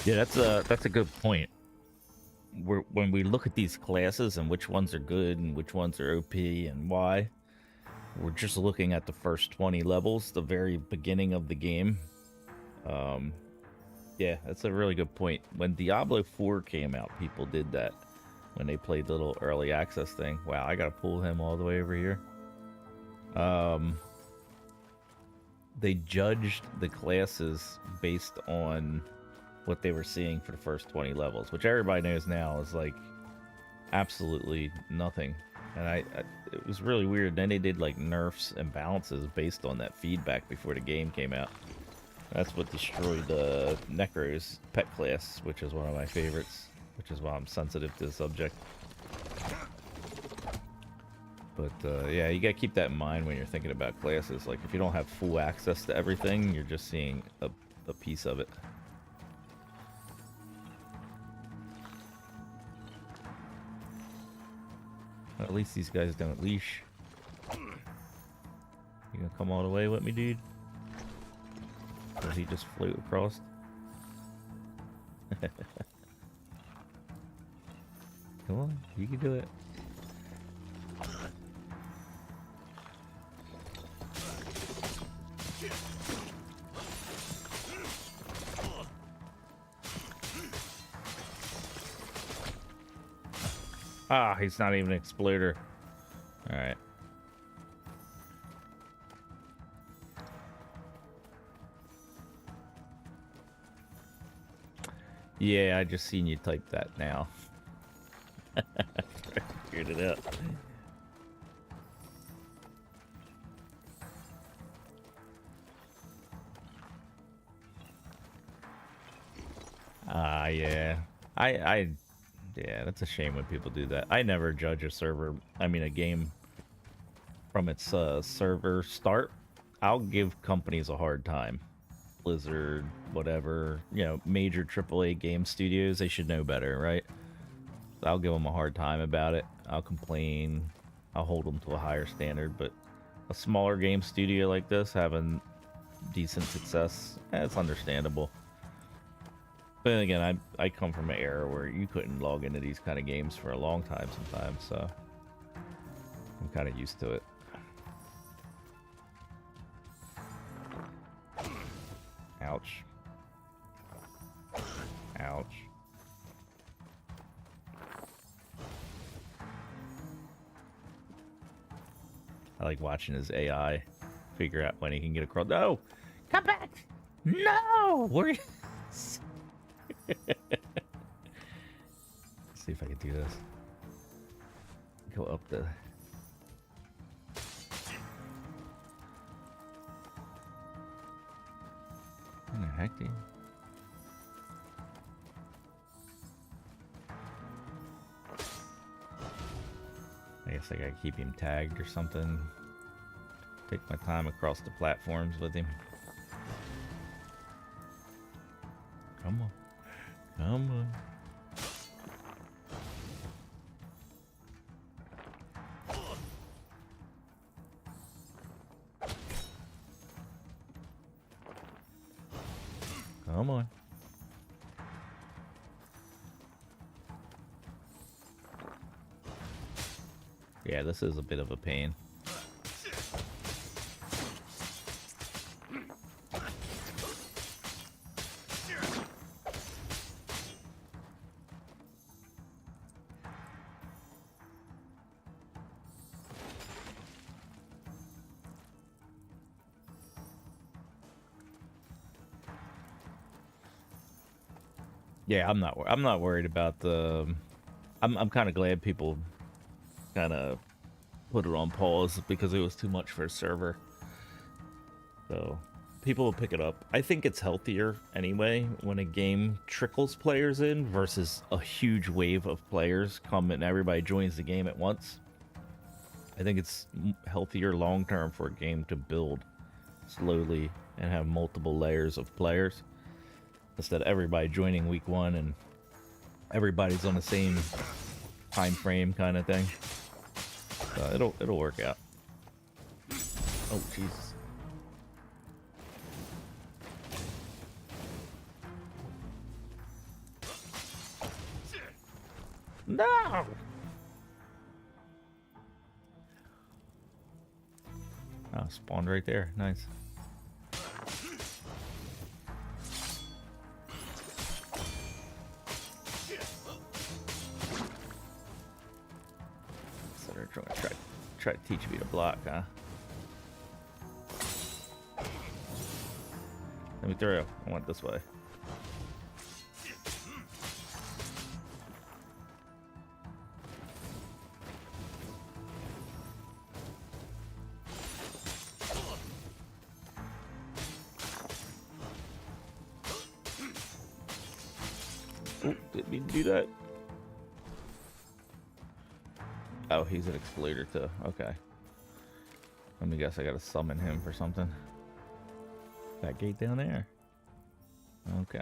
Yeah, that's a good point. When we look at these classes and which ones are good and which ones are OP and why, we're just looking at the first 20 levels, the very beginning of the game. Yeah, that's a really good point. When Diablo 4 came out, people did that when they played the little early access thing. Wow, I gotta pull him all the way over here. They judged the classes based on what they were seeing for the first 20 levels, which everybody knows now is like absolutely nothing. And it was really weird. Then they did like nerfs and balances based on that feedback before the game came out. That's what destroyed Necro's pet class, which is one of my favorites, which is why I'm sensitive to the subject. But yeah, you gotta keep that in mind when you're thinking about classes. Like, if you don't have full access to everything, you're just seeing a piece of it. At least these guys don't leash. You gonna come all the way with me, dude? Does he just float across? Come on, you can do it. Ah, he's not even an exploder. Alright. Yeah, I just seen you type that now. Figured it out. Yeah. Yeah, that's a shame when people do that. I never judge a server, I mean a game, from its server start. I'll give companies a hard time. Blizzard, whatever, you know, major AAA game studios, they should know better, right? I'll give them a hard time about it. I'll complain. I'll hold them to a higher standard, but a smaller game studio like this having decent success, it's understandable. But then again, I come from an era where you couldn't log into these kind of games for a long time sometimes, so I'm kind of used to it. Ouch. Ouch. I like watching his AI figure out when he can get across. No! Come back! No! Where? Let's see if I can do this. Go up the... What the heck, dude? I guess I gotta keep him tagged or something. Take my time across the platforms with him. Come on. Come on. Come on. Yeah, this is a bit of a pain. Yeah, I'm not worried about the... I'm kind of glad people kind of put it on pause because it was too much for a server. So people will pick it up. I think it's healthier anyway when a game trickles players in versus a huge wave of players come and everybody joins the game at once. I think it's healthier long term for a game to build slowly and have multiple layers of players instead of everybody joining week one and everybody's on the same time frame kind of thing. So it'll work out. Oh Jesus. No! Oh, spawned right there. Nice. So they're try to teach me to block, huh? Let me through. I went this way. Oh, didn't mean to do that. Oh, he's an exploiter too. Okay. Let me guess, I gotta summon him for something. That gate down there. Okay.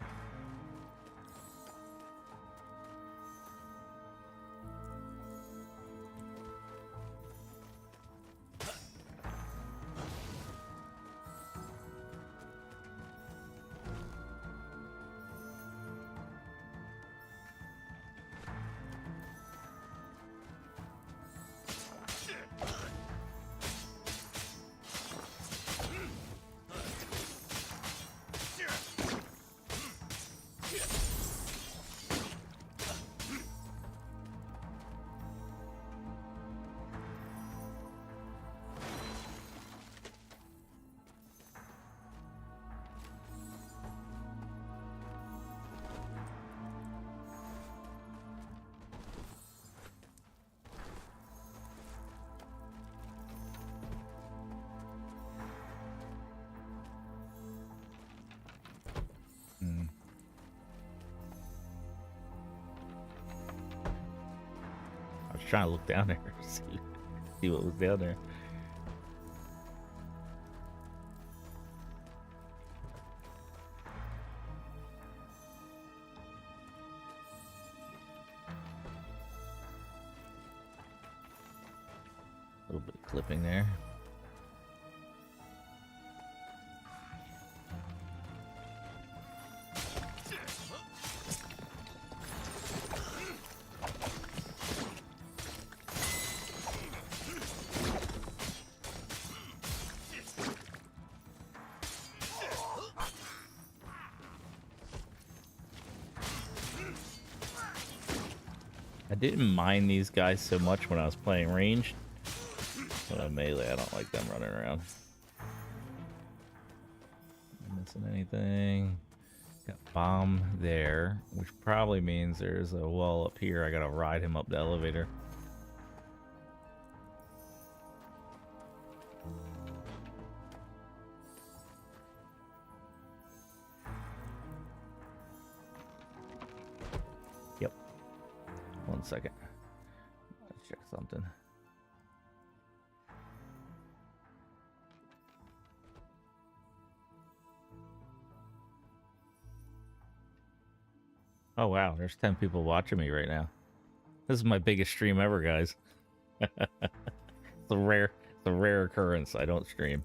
Trying to look down there, see what was down there. A little bit of clipping there. I didn't mind these guys so much when I was playing ranged, but on melee, I don't like them running around. Am I missing anything? Got bomb there, which probably means there's a wall up here. I gotta ride him up the elevator. Yep. 1 second. Let's check something. Oh wow, there's 10 people watching me right now. This is my biggest stream ever, guys. It's a rare occurrence. I don't stream.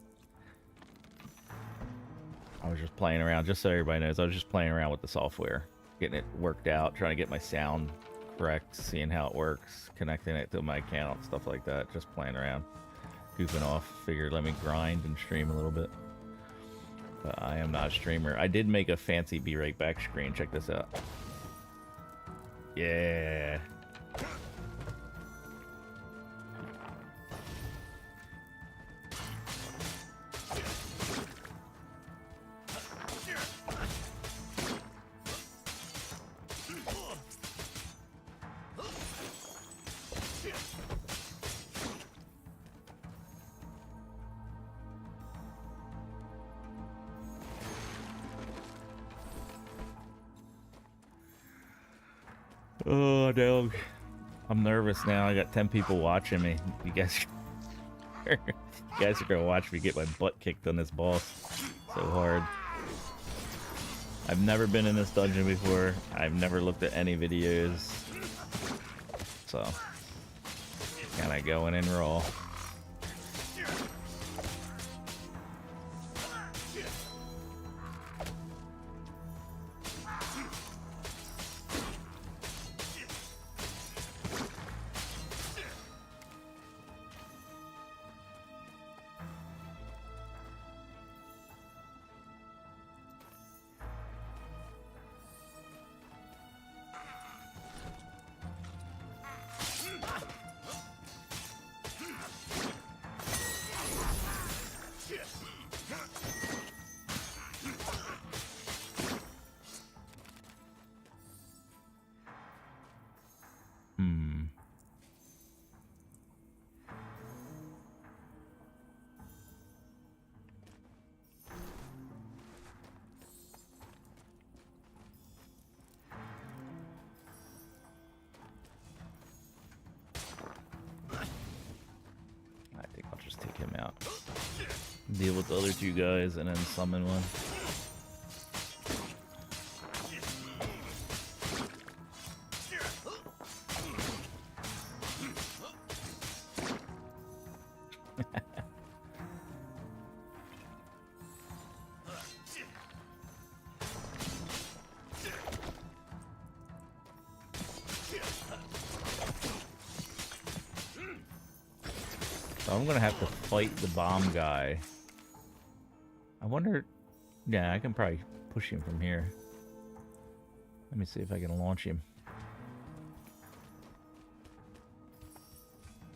I was just playing around, just so everybody knows, I was just playing around with the software, getting it worked out, trying to get my sound correct, seeing how it works, connecting it to my account, stuff like that, just playing around, goofing off. Figured let me grind and stream a little bit. But I am not a streamer. I did make a fancy Be Right Back screen. Check this out. Yeah. Oh, dog. I'm nervous now. I got 10 people watching me. You guys, you guys are gonna watch me get my butt kicked on this boss so hard. I've never been in this dungeon before. I've never looked at any videos. So, kinda going in raw. Deal with the other two guys and then summon one. So I'm gonna have to fight the bomb guy. I wonder... Yeah, I can probably push him from here. Let me see if I can launch him.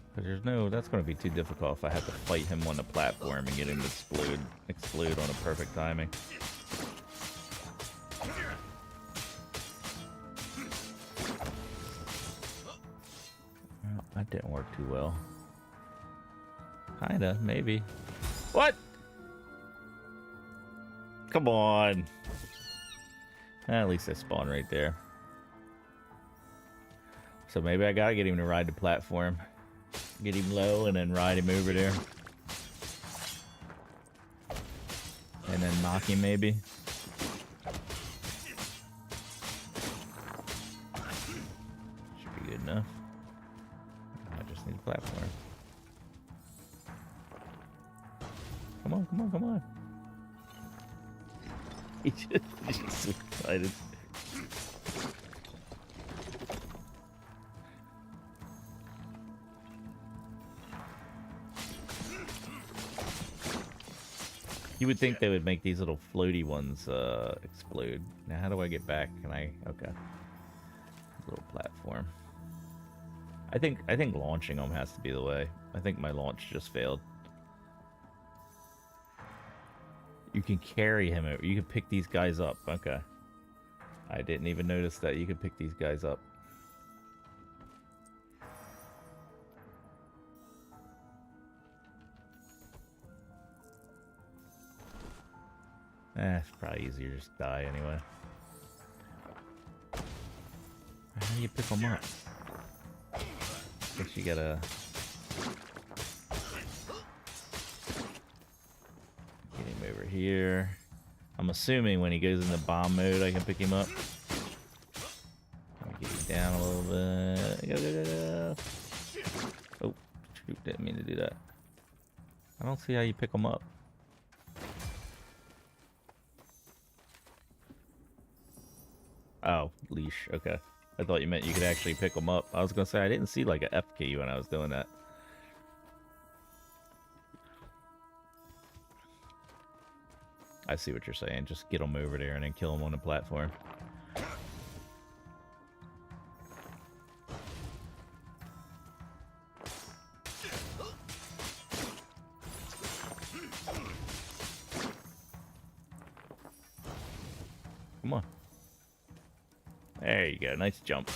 Because there's no... That's going to be too difficult if I have to fight him on the platform and get him to explode on a perfect timing. Well, that didn't work too well. Kinda, maybe. What? Come on. At least I spawned right there. So maybe I gotta get him to ride the platform. Get him low and then ride him over there. And then knock him maybe. Should be good enough. I just need a platform. Come on, come on, come on. He's so excited. You would think they would make these little floaty ones explode. Now, how do I get back? Can I? Okay. Little platform. I think launching them has to be the way. I think my launch just failed. You can carry him over. You can pick these guys up. Okay. I didn't even notice that you could pick these guys up. It's probably easier to just die anyway. How do you pick them up? Guess you gotta... Get him over here. I'm assuming when he goes into bomb mode I can pick him up. Let me get him down a little bit. Go, go, go, go. Oh, shoot, didn't mean to do that. I don't see how you pick them up. Oh, leash. Okay. I thought you meant you could actually pick them up. I was going to say, I didn't see like a F key when I was doing that. I see what you're saying. Just get them over there and then kill them on the platform. Come on. There you go. Nice jump.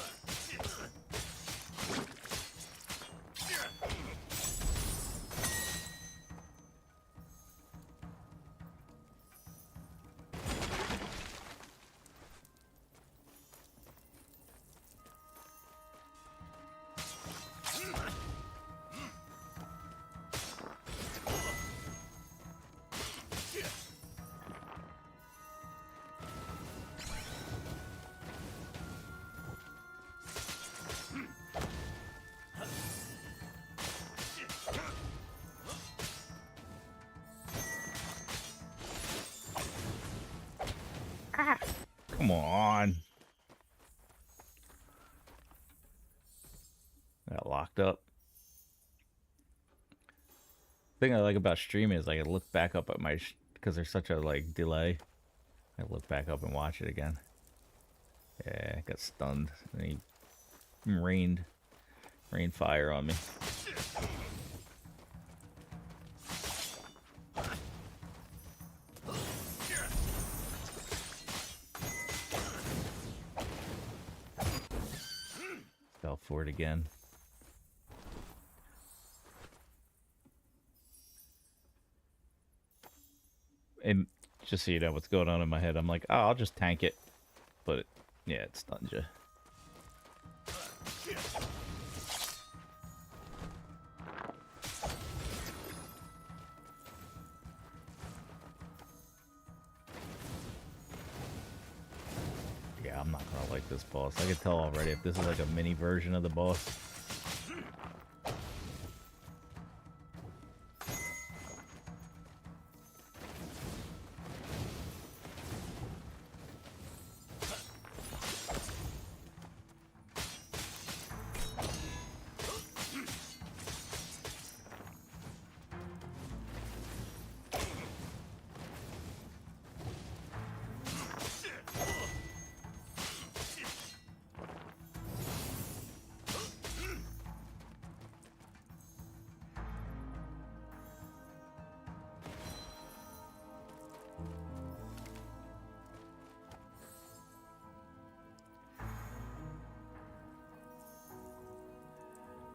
Come on. Got locked up. The thing I like about streaming is I can look back up at my... because there's such a, like, delay. I look back up and watch it again. Yeah, I got stunned. And he rained fire on me. Fell for it again. And just so you know what's going on in my head, I'm like, oh, I'll just tank it. But, yeah, it stuns you. Yeah, I'm not gonna like this boss. I can tell already if this is like a mini version of the boss.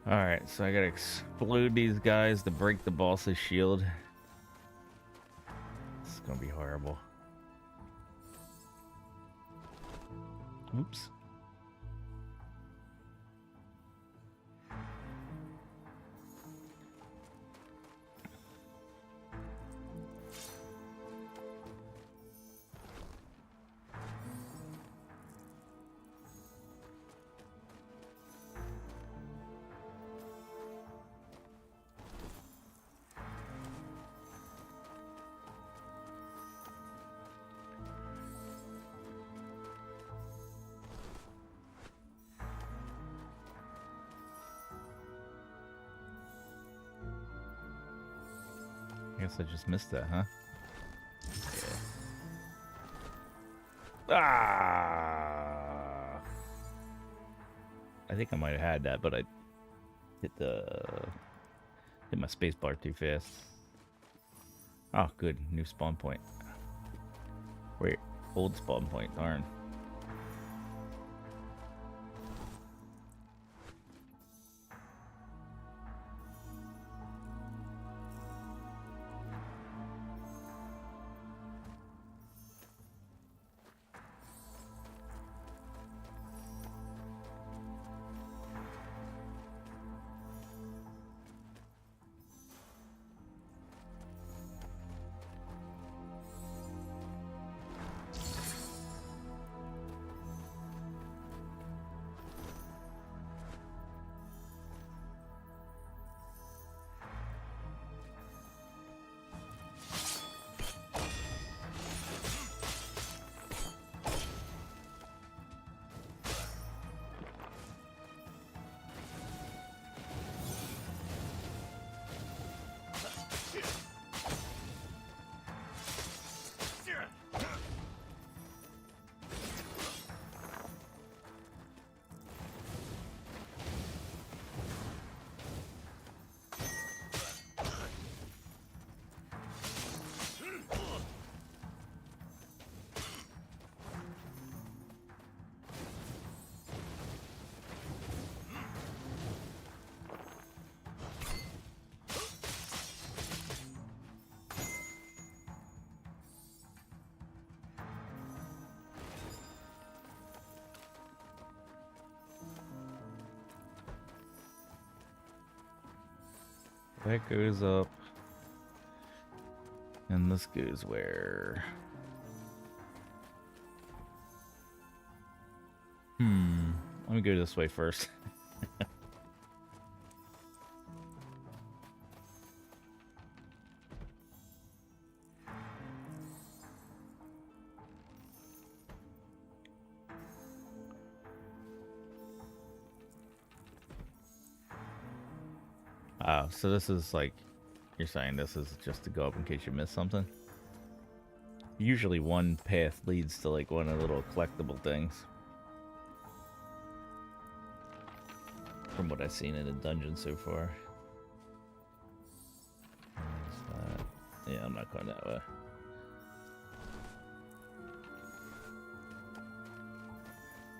Alright, so I gotta explode these guys to break the boss's shield. This is gonna be horrible. Oops. I guess I just missed that, huh? Yeah. Ah! I think I might have had that, but I hit my space bar too fast. Oh, good. New spawn point. Wait, old spawn point. Darn. That goes up. And this goes where? Let me go this way first. Oh, so this is like, you're saying this is just to go up in case you miss something? Usually one path leads to like one of the little collectible things. From what I've seen in the dungeon so far. Yeah, I'm not going that way.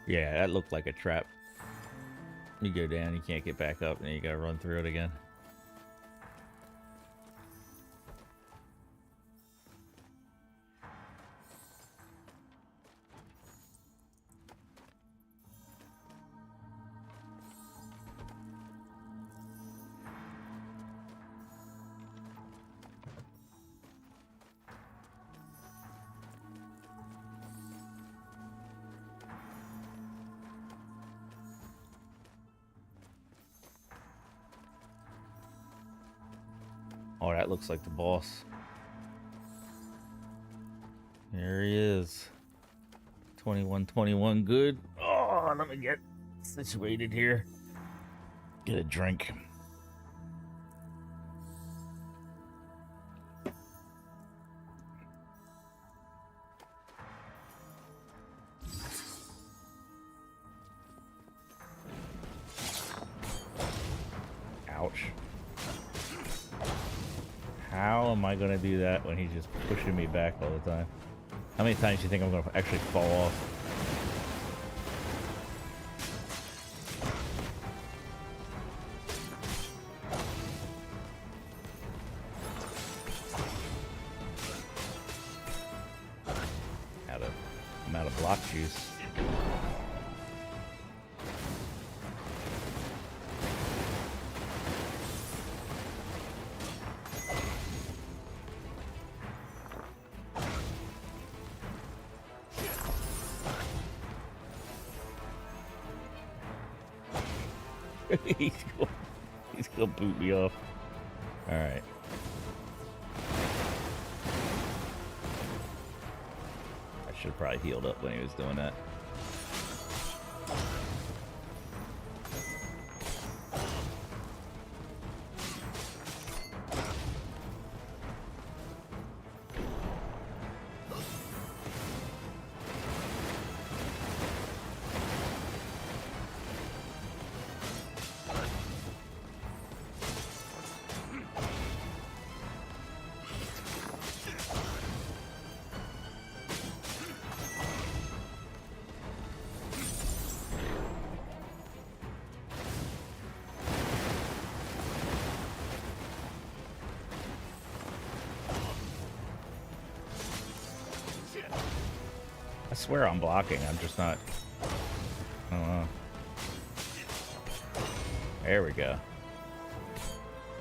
Yeah, that looked like a trap. You go down, you can't get back up, and then you gotta run through it again. Oh, that looks like the boss. There he is. 2121 good. Oh, let me get situated here. Get a drink. Ouch. How am I going to do that when he's just pushing me back all the time? How many times do you think I'm going to actually fall off? I'm out of block juice. he's gonna boot me off. All right. I should have probably healed up when he was doing that. I swear I'm blocking, I'm just not. I don't know. There we go.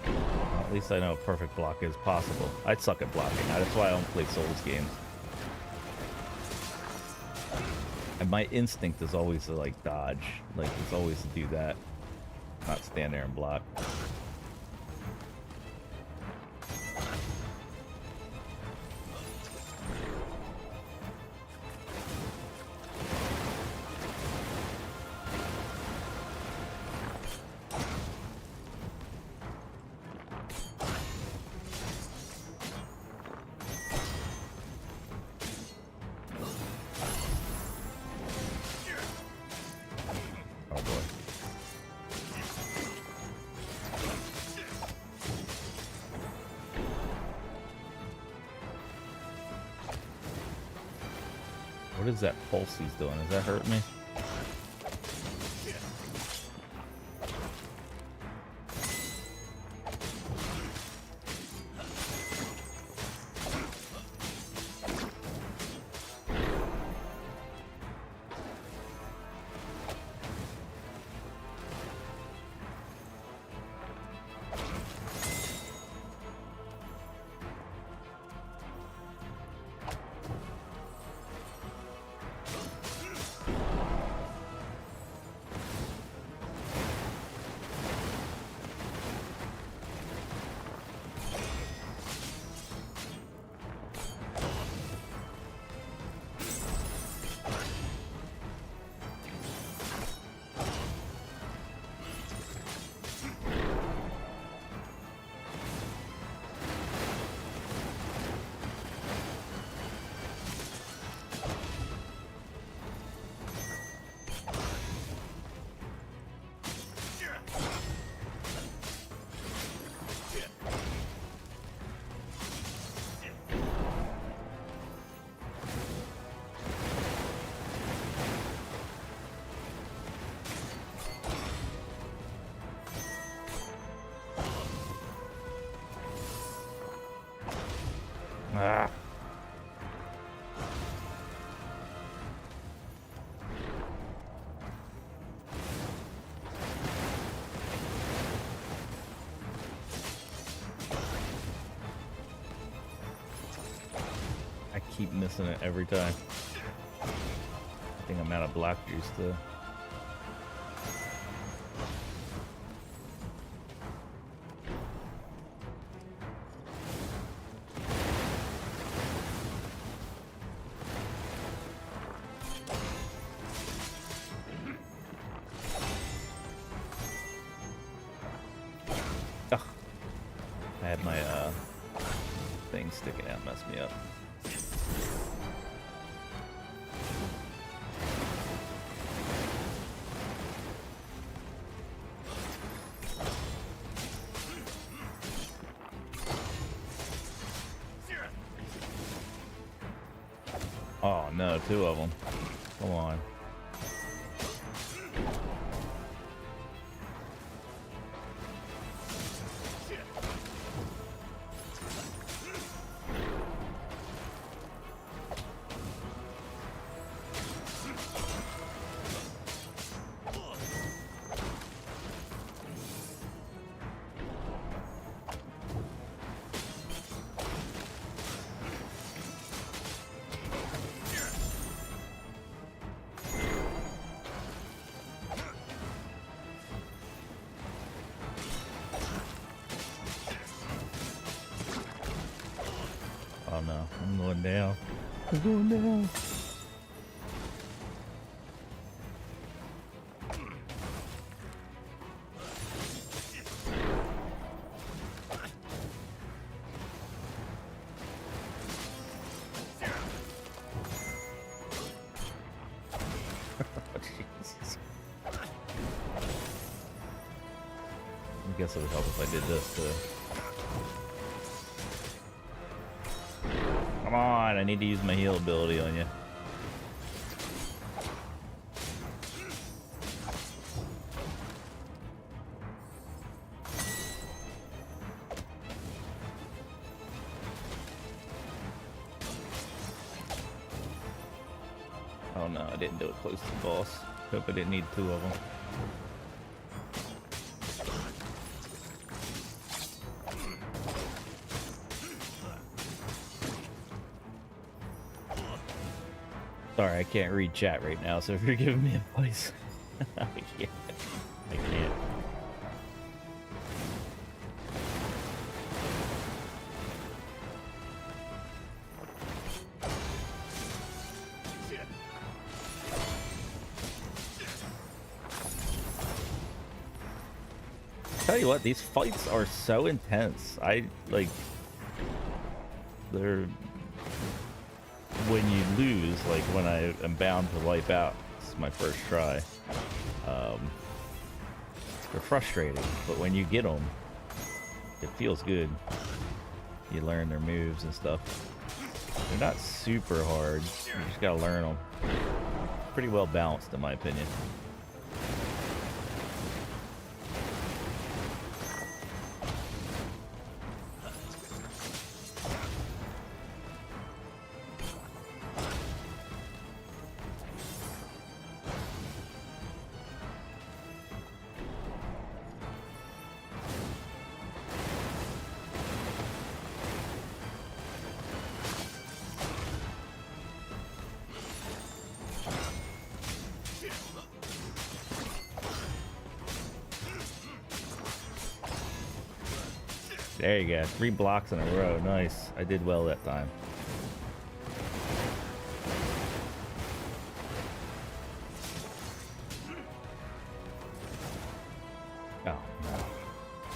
Well, at least I know a perfect block is possible. I suck at blocking, that's why I don't play Souls games. And my instinct is always to like dodge. Like it's always to do that. Not stand there and block. What is that pulse he's doing? Does that hurt me? Ah. I keep missing it every time. I think I'm out of block juice too. I had my thing sticking out, messed me up. Oh no, two of them. Come on. Oh no, I'm going down. I'm going down. Jesus. I guess it would help if I did this too. Come on, I need to use my heal ability on you. Oh no, I didn't do it close to the boss. Hope I didn't need two of them. Sorry, I can't read chat right now, so if you're giving me advice, I can't. I can't. Tell you what, these fights are so intense. They're when you lose, like when I am bound to wipe out. This is my first try. They're frustrating, but when you get them, it feels good. You learn their moves and stuff. They're not super hard. You just gotta learn them. Pretty well balanced, in my opinion. There you go. 3 blocks in a row. Nice. I did well that time. Oh, no.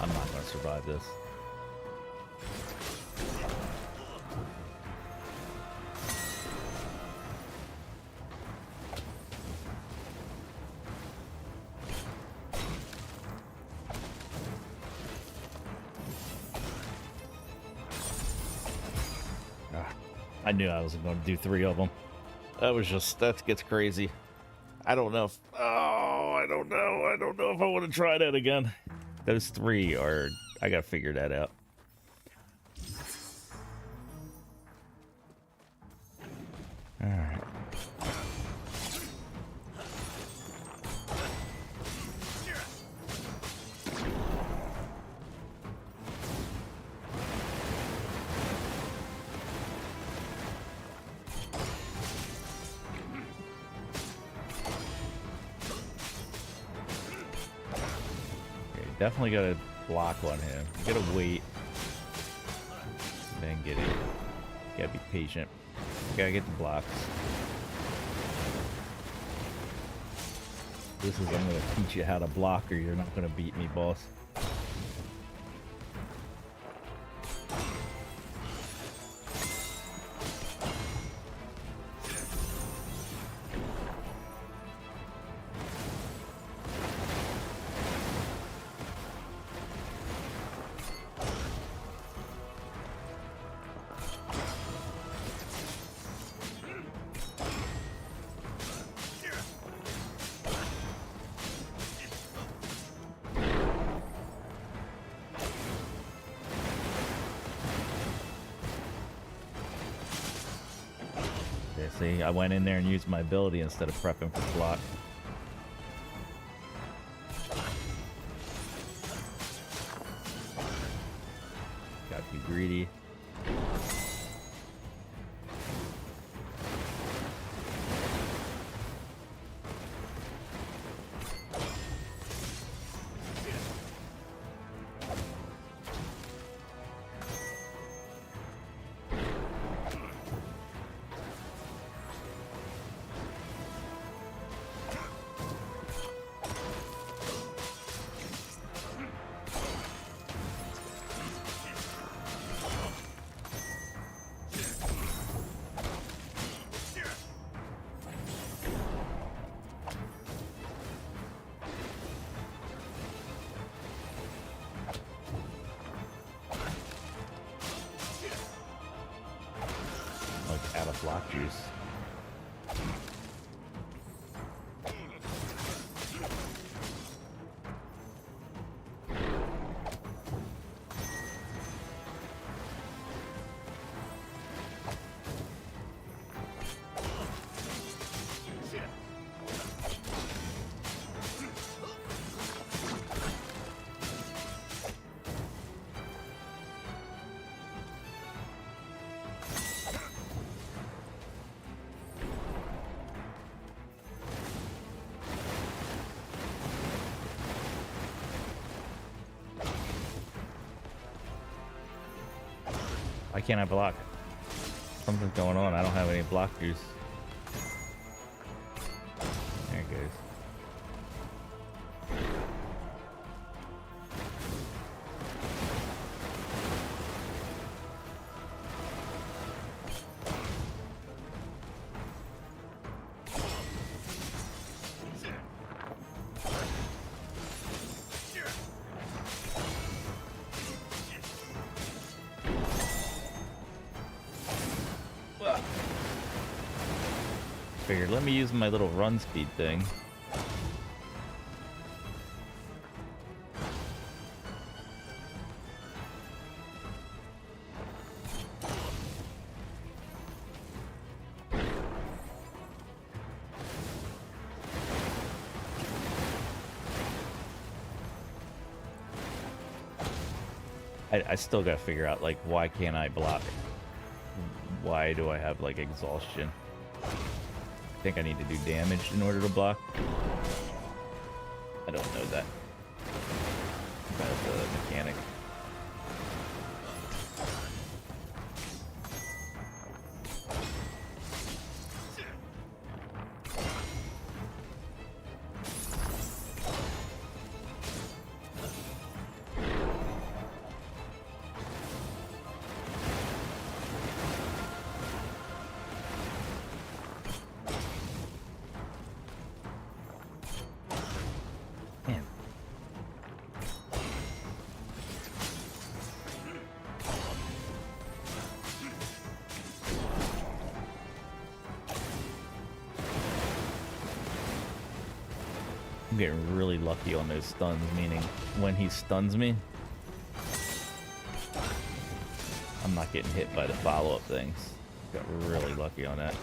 I'm not going to survive this. I knew I wasn't going to do 3 of them. That gets crazy. I don't know if, I don't know if I want to try that again. Those 3 are, I got to figure that out. All right. Definitely gotta block on him. You gotta wait. Then get it. Gotta be patient. Gotta get the blocks. This is, I'm gonna teach you how to block or you're not gonna beat me, boss. See, I went in there and used my ability instead of prepping for block. Got too greedy. Block juice. Why can't I block? Something's going on. I don't have any block juice. There it goes. Figured, let me use my little run speed thing. I still gotta figure out, like, why can't I block? Why do I have, like, exhaustion? I think I need to do damage in order to block. I don't know that. That's the mechanic. I'm getting really lucky on those stuns, meaning when he stuns me, I'm not getting hit by the follow-up things. Got really lucky on that.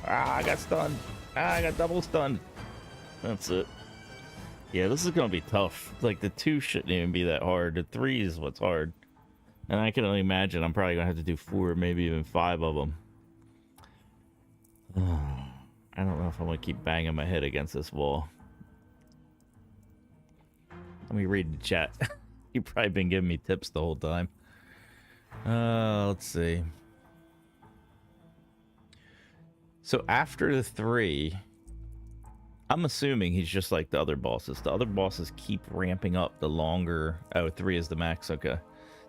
Ah, I got stunned. Ah, I got double stunned. That's it. Yeah, this is going to be tough. Like, the 2 shouldn't even be that hard. The 3 is what's hard. And I can only imagine I'm probably going to have to do 4, maybe even 5 of them. I don't know if I'm going to keep banging my head against this wall. Let me read the chat. You've probably been giving me tips the whole time. Let's see. So after the 3, I'm assuming he's just like the other bosses. The other bosses keep ramping up the longer... Oh, 3 is the max, okay.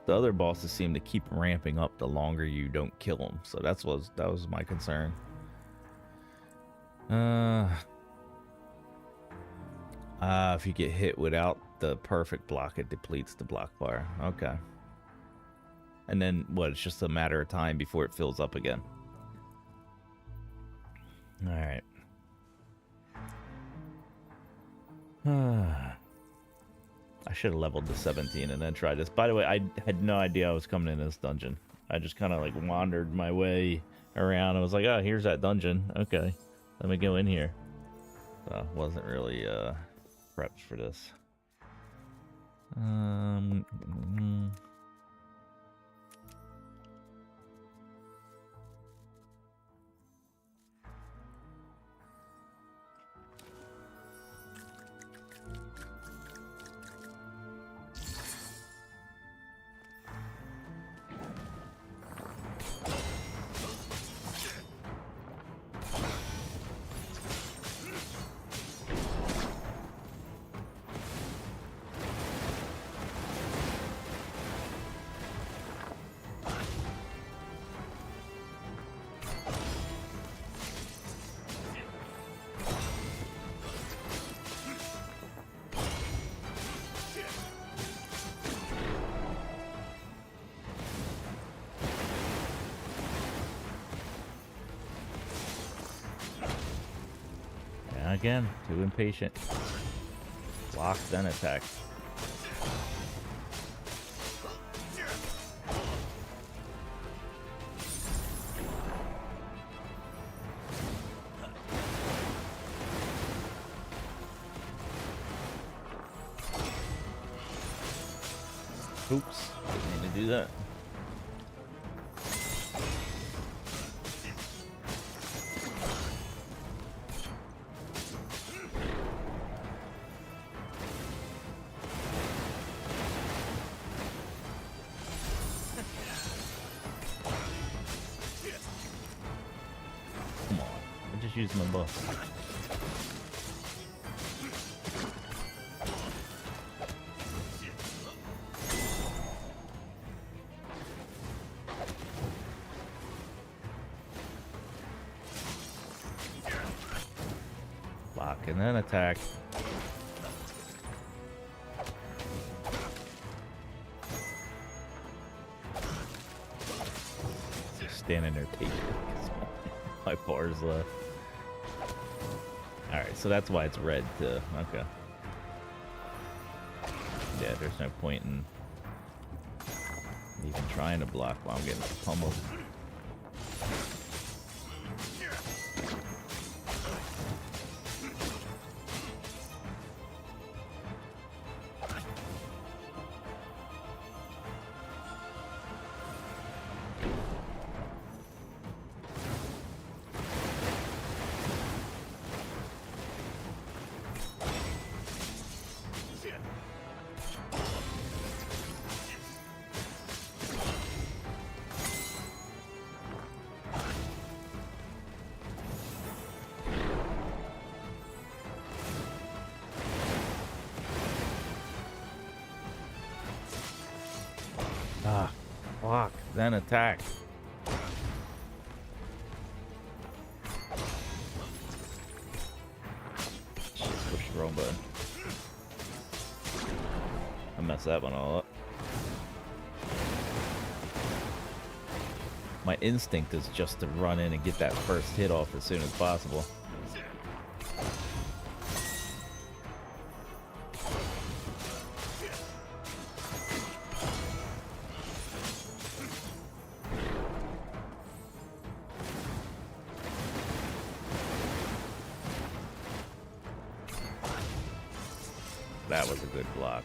The other bosses seem to keep ramping up the longer you don't kill them. So that was my concern. If you get hit without the perfect block, it depletes the block bar. Okay. And then, what, it's just a matter of time before it fills up again. Alright. I should have leveled to 17 and then tried this. By the way, I had no idea I was coming in this dungeon. I just kind of like wandered my way around. I was like, oh, here's that dungeon. Okay, let me go in here. So wasn't really prepped for this. Again, too impatient. Block, then attack. Oops, didn't mean to do that. Use my buff. Block and then attack. Just standing there taking my bars left. Alright, so that's why it's red too. Okay. Yeah, there's no point in even trying to block while I'm getting pummeled. Block, then attack. Just push the wrong button. I messed that one all up. My instinct is just to run in and get that first hit off as soon as possible. That was a good block.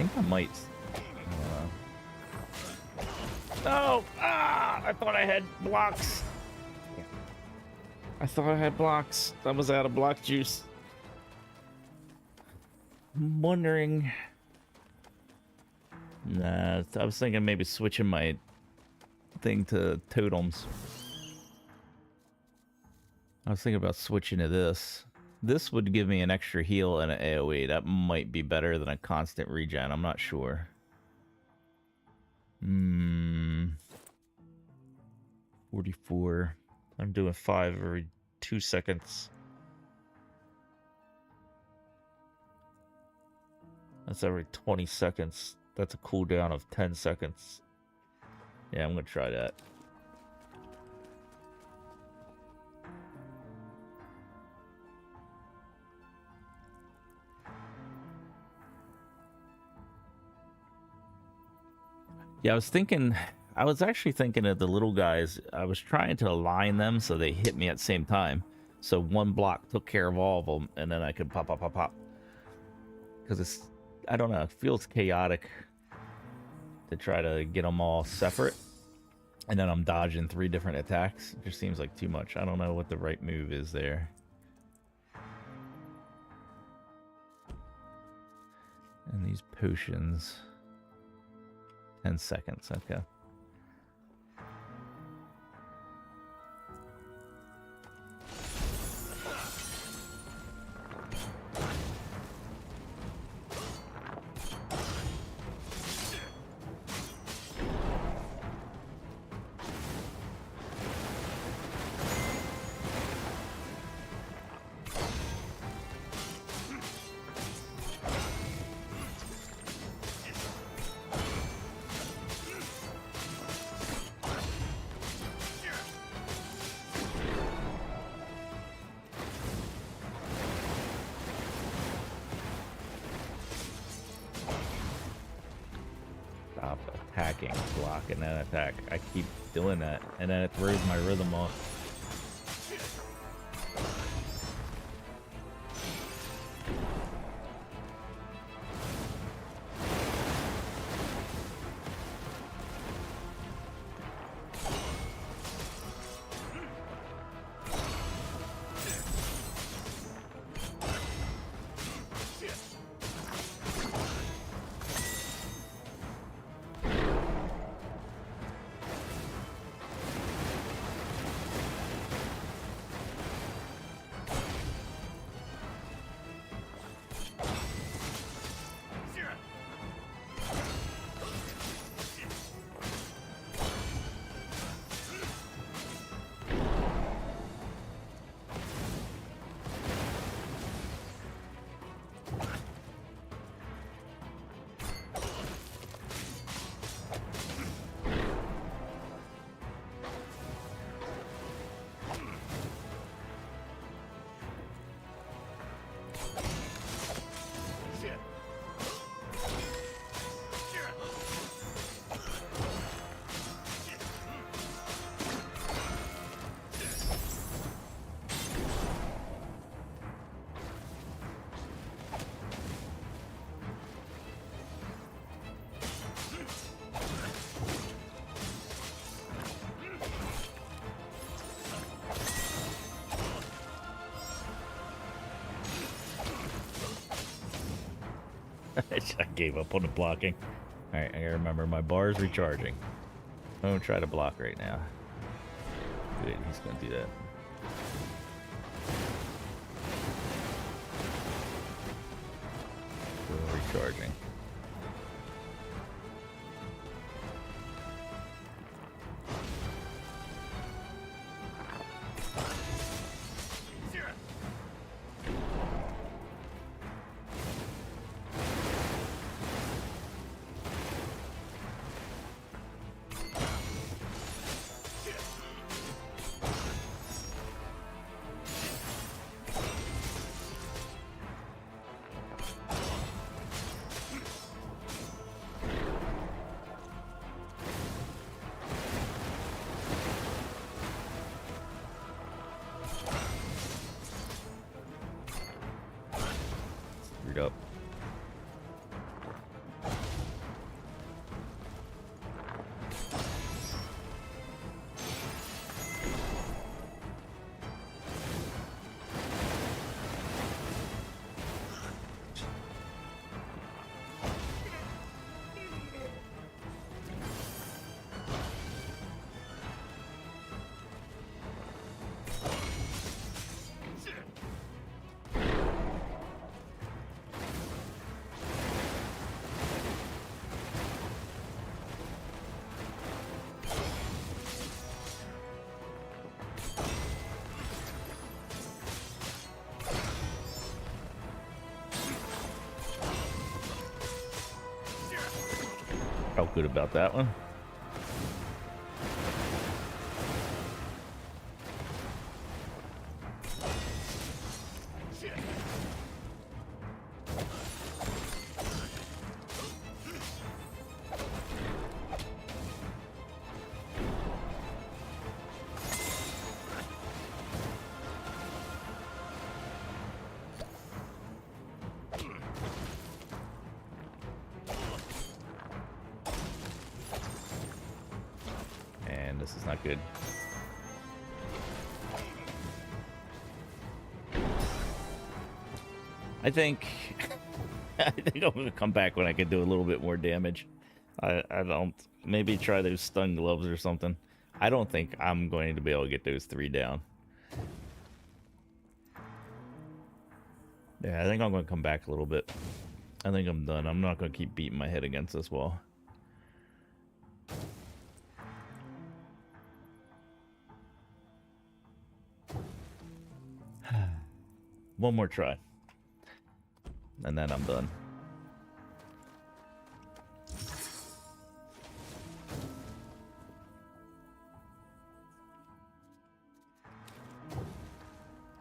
think I might. No! Ah! I thought I had blocks. I thought I had blocks. I was out of block juice. I'm wondering. Nah, I was thinking maybe switching my thing to totems. I was thinking about switching to this. This would give me an extra heal and an AoE. That might be better than a constant regen. I'm not sure. 44. I'm doing 5 every 2 seconds. That's every 20 seconds. That's a cooldown of 10 seconds. Yeah, I'm gonna try that. Yeah, I was actually thinking of the little guys. I was trying to align them so they hit me at the same time. So one block took care of all of them, and then I could pop, pop, pop, pop. Because it's, I don't know, it feels chaotic to try to get them all separate. And then I'm dodging 3 different attacks. It just seems like too much. I don't know what the right move is there. And these potions. 10 seconds, okay. Blocking that attack. I keep doing that, and then it throws my rhythm off. I gave up on the blocking. Alright, I gotta remember my bar is recharging. Don't try to block right now. Good, he's gonna do that. Still recharging. Up. good about that one. This is not good. I think I think I'm gonna come back when I can do a little bit more damage. I don't, maybe try those stun gloves or something. I don't think I'm going to be able to get those 3 down. Yeah, I think I'm gonna come back a little bit. I think I'm done. I'm not gonna keep beating my head against this wall. One more try. And then I'm done.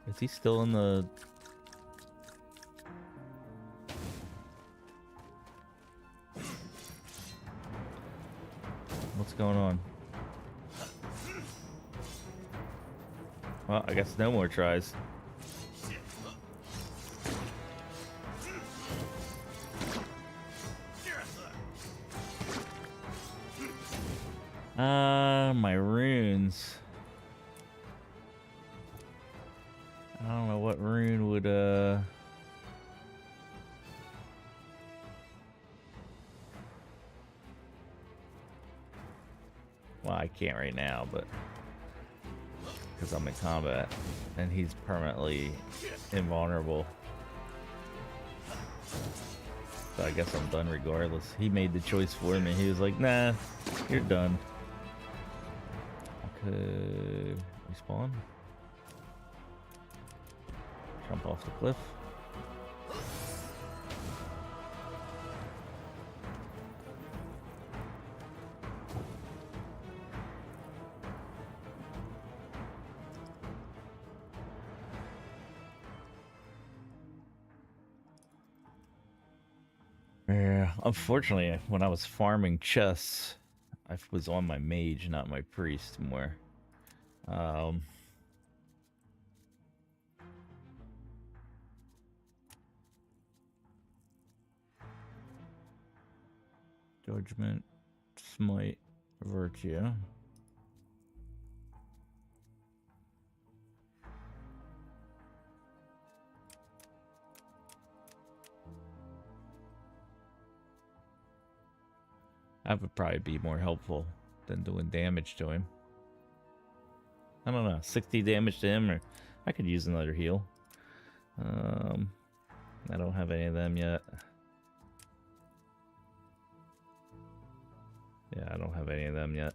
Is he still in the... What's going on? Well, I guess no more tries. My runes. I don't know what rune would, well, I can't right now, but because I'm in combat and he's permanently invulnerable. So I guess I'm done regardless. He made the choice for me. He was like, nah, you're done. I could respawn. Jump off the cliff. Yeah, unfortunately, when I was farming chests, I was on my mage, not my priest more. Judgment, smite, virtue. That would probably be more helpful than doing damage to him. I don't know, 60 damage to him, or I could use another heal. I don't have any of them yet. Yeah, I don't have any of them yet.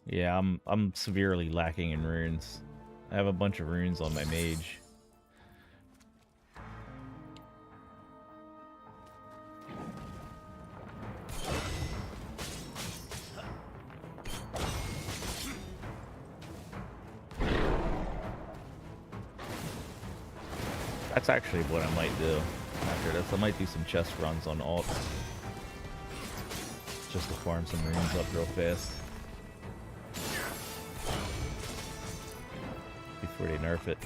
Yeah, I'm severely lacking in runes. I have a bunch of runes on my mage. That's actually what I might do after this. I might do some chest runs on alt, just to farm some runes up real fast before they nerf it.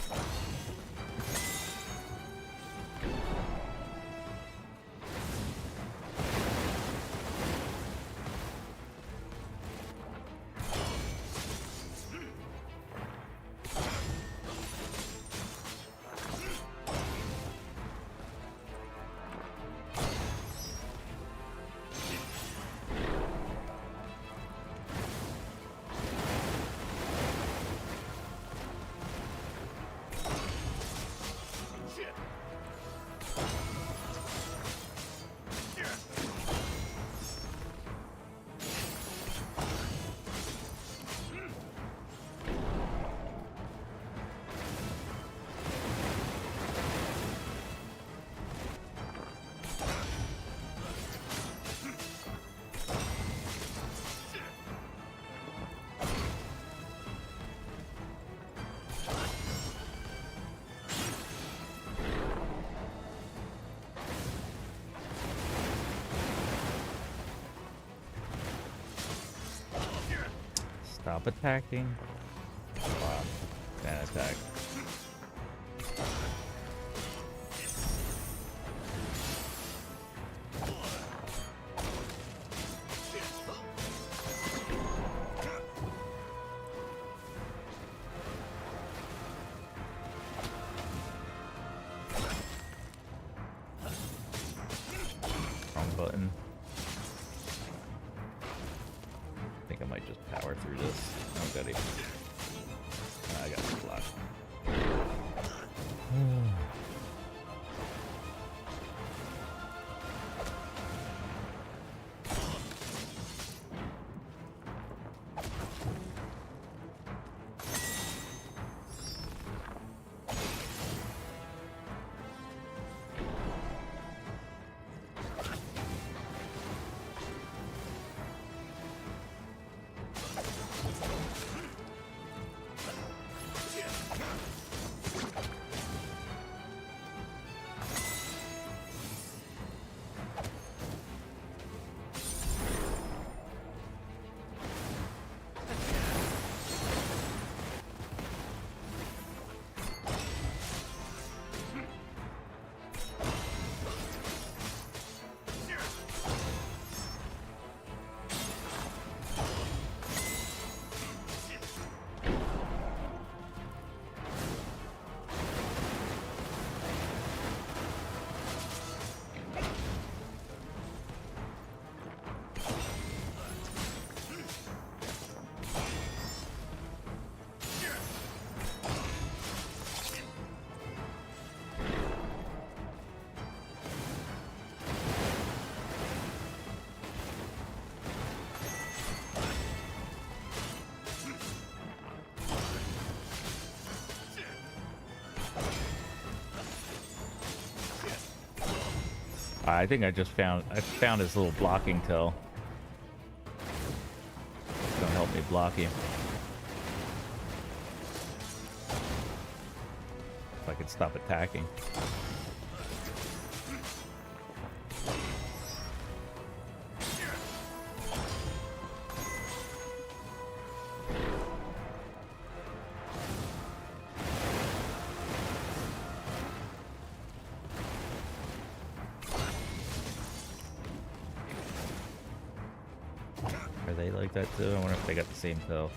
stop attacking. Wow. Can't attack. Wrong button. I think I might just power through this. I don't got even. I got the block. I think I found his little blocking tail. It's gonna help me block him. If I could stop attacking. That too. I wonder if they got the same tail.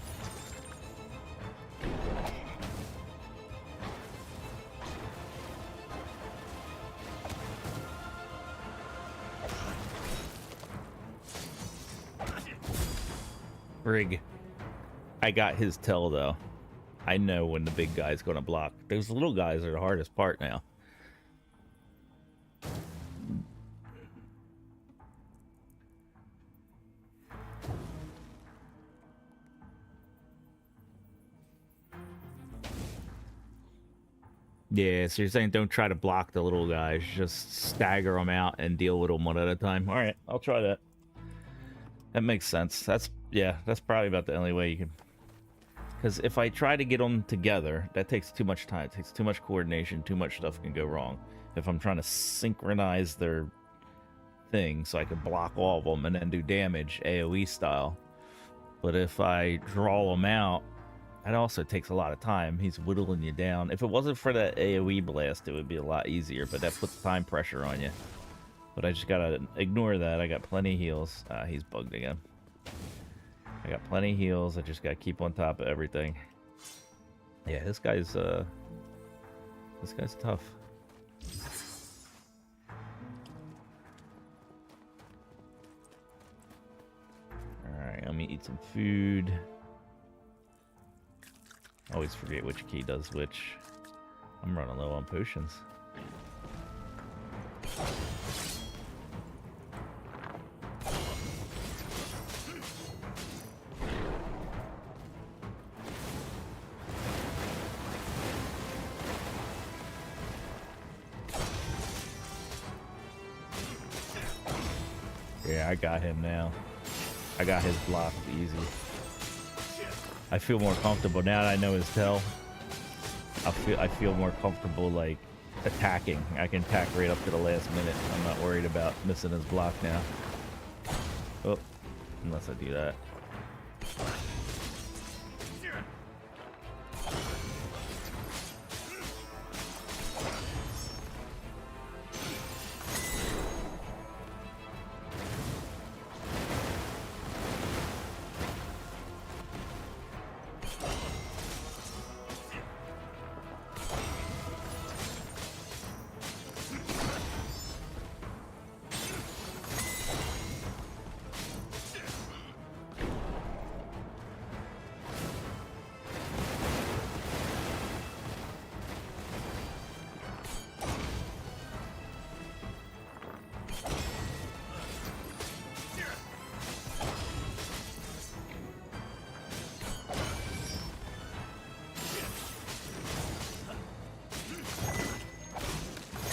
Brig. I got his tail though. I know when the big guy's gonna block. Those little guys are the hardest part now. Yeah, so you're saying don't try to block the little guys, just stagger them out and deal with them one at a time. All right, I'll try that. That makes sense. That's probably about the only way you can. Because if I try to get them together, that takes too much time. It takes too much coordination. Too much stuff can go wrong. If I'm trying to synchronize their thing so I can block all of them and then do damage AoE style. But if I draw them out, that also takes a lot of time. He's whittling you down. If it wasn't for that AoE blast, it would be a lot easier, but that puts time pressure on you. But I just gotta ignore that. I got plenty of heals. He's bugged again. I got plenty of heals. I just gotta keep on top of everything. Yeah, this guy's tough. Alright, let me eat some food. Always forget which key does which. I'm running low on potions. Yeah, I got him now. I got his block easy. I feel more comfortable now that I know his tail. I feel more comfortable like attacking. I can attack right up to the last minute. I'm not worried about missing his block now. Oh, unless I do that.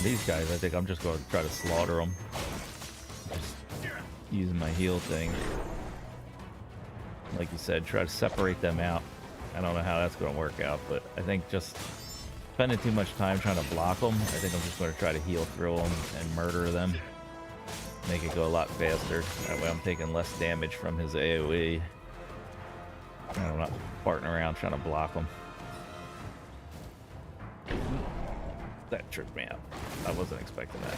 These guys, I think I'm just going to try to slaughter them. Just using my heal thing. Like you said, try to separate them out. I don't know how that's going to work out, but I think just spending too much time trying to block them, I think I'm just going to try to heal through them and murder them. Make it go a lot faster. That way I'm taking less damage from his AoE. And I'm not farting around trying to block them. That tripped me out. I wasn't expecting that.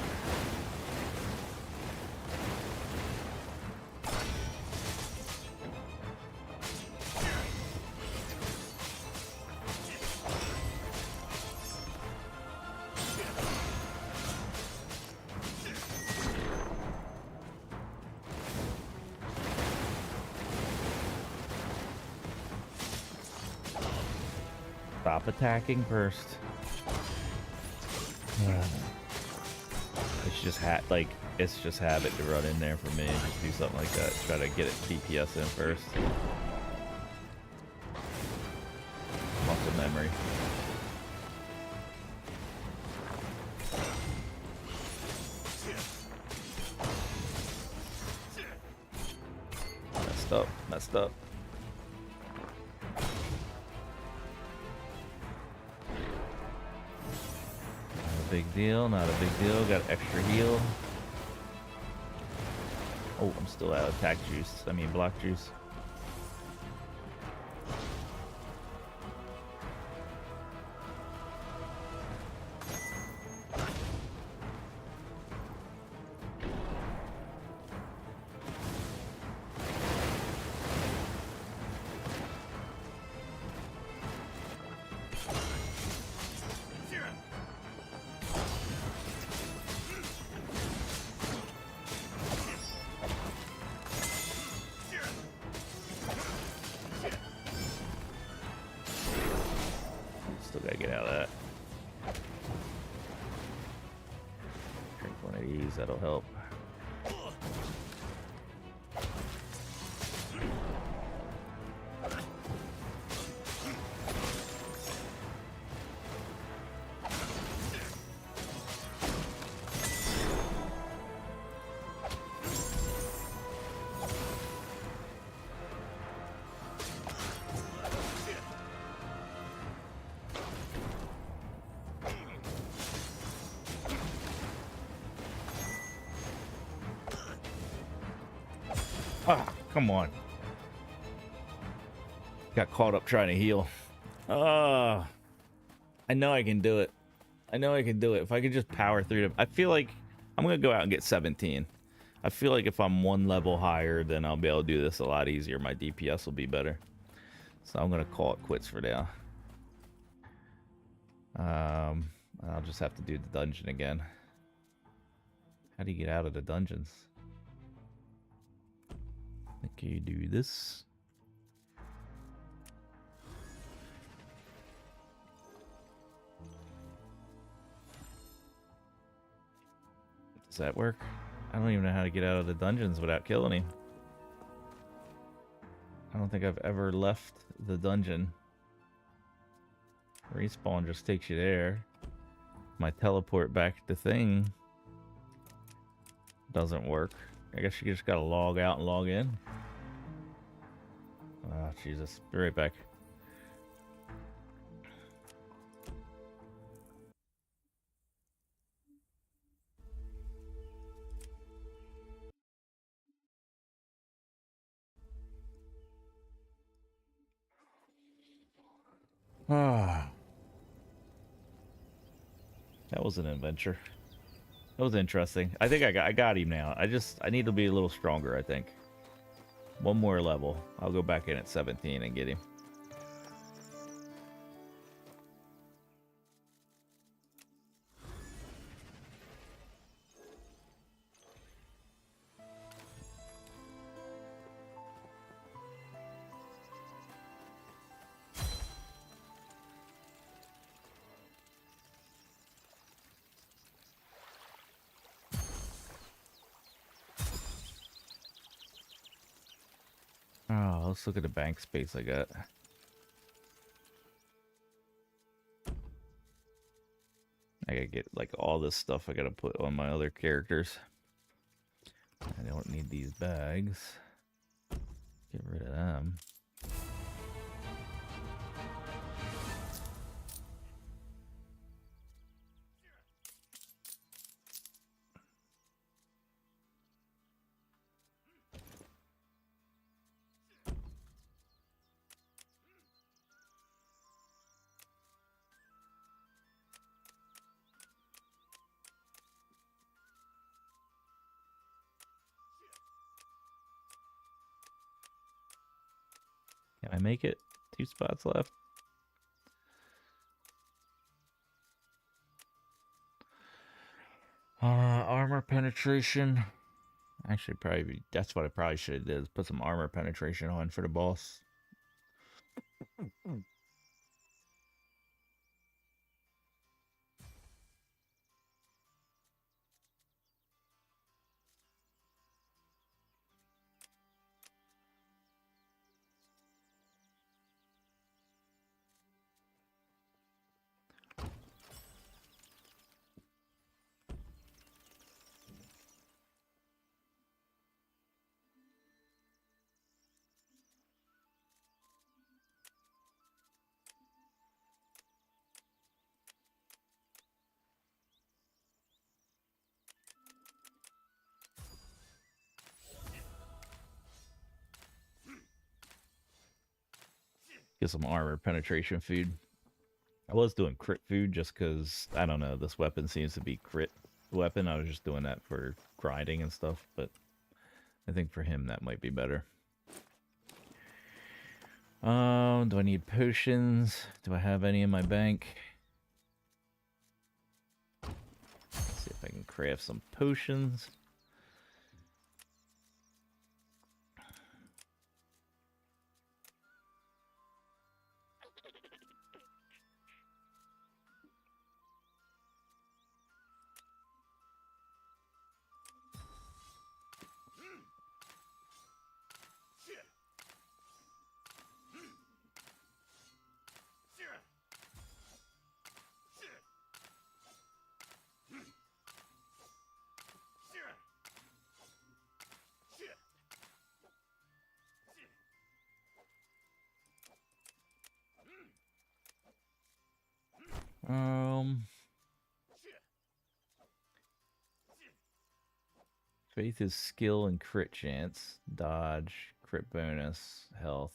Stop attacking first. It's just habit to run in there for me and just do something like that. Try to get it DPS in first. Muscle memory. Messed up. Big deal, not a big deal. Got extra heal. Oh, I'm still out of attack juice. I mean block juice. Still gotta get out of that. Drink one of these, that'll help. Ah, come on. Got caught up trying to heal. I know I can do it. I know I can do it. If I could just power through them. I feel like I'm going to go out and get 17. I feel like if I'm one level higher, then I'll be able to do this a lot easier. My DPS will be better. So I'm going to call it quits for now. I'll just have to do the dungeon again. How do you get out of the dungeons? Okay, you do this. Does that work? I don't even know how to get out of the dungeons without killing him. I don't think I've ever left the dungeon. Respawn just takes you there. My teleport back to thing doesn't work. I guess you just gotta log out and log in. Oh, Jesus. Be right back. Ah. That was an adventure. That was interesting. I think I got him now. I need to be a little stronger, I think. One more level. I'll go back in at 17 and get him. Oh, let's look at the bank space I got. I gotta get like all this stuff I gotta put on my other characters. I don't need these bags. Get rid of them. Can I make it? 2 spots left. Armor penetration. Actually, probably that's what I probably should have did. Is put some armor penetration on for the boss. Get some armor penetration food. I was doing crit food just because, I don't know, this weapon seems to be crit weapon. I was just doing that for grinding and stuff, but I think for him that might be better. Do I need potions? Do I have any in my bank? Let's see if I can craft some potions. Faith is skill and crit chance. Dodge, crit bonus, health.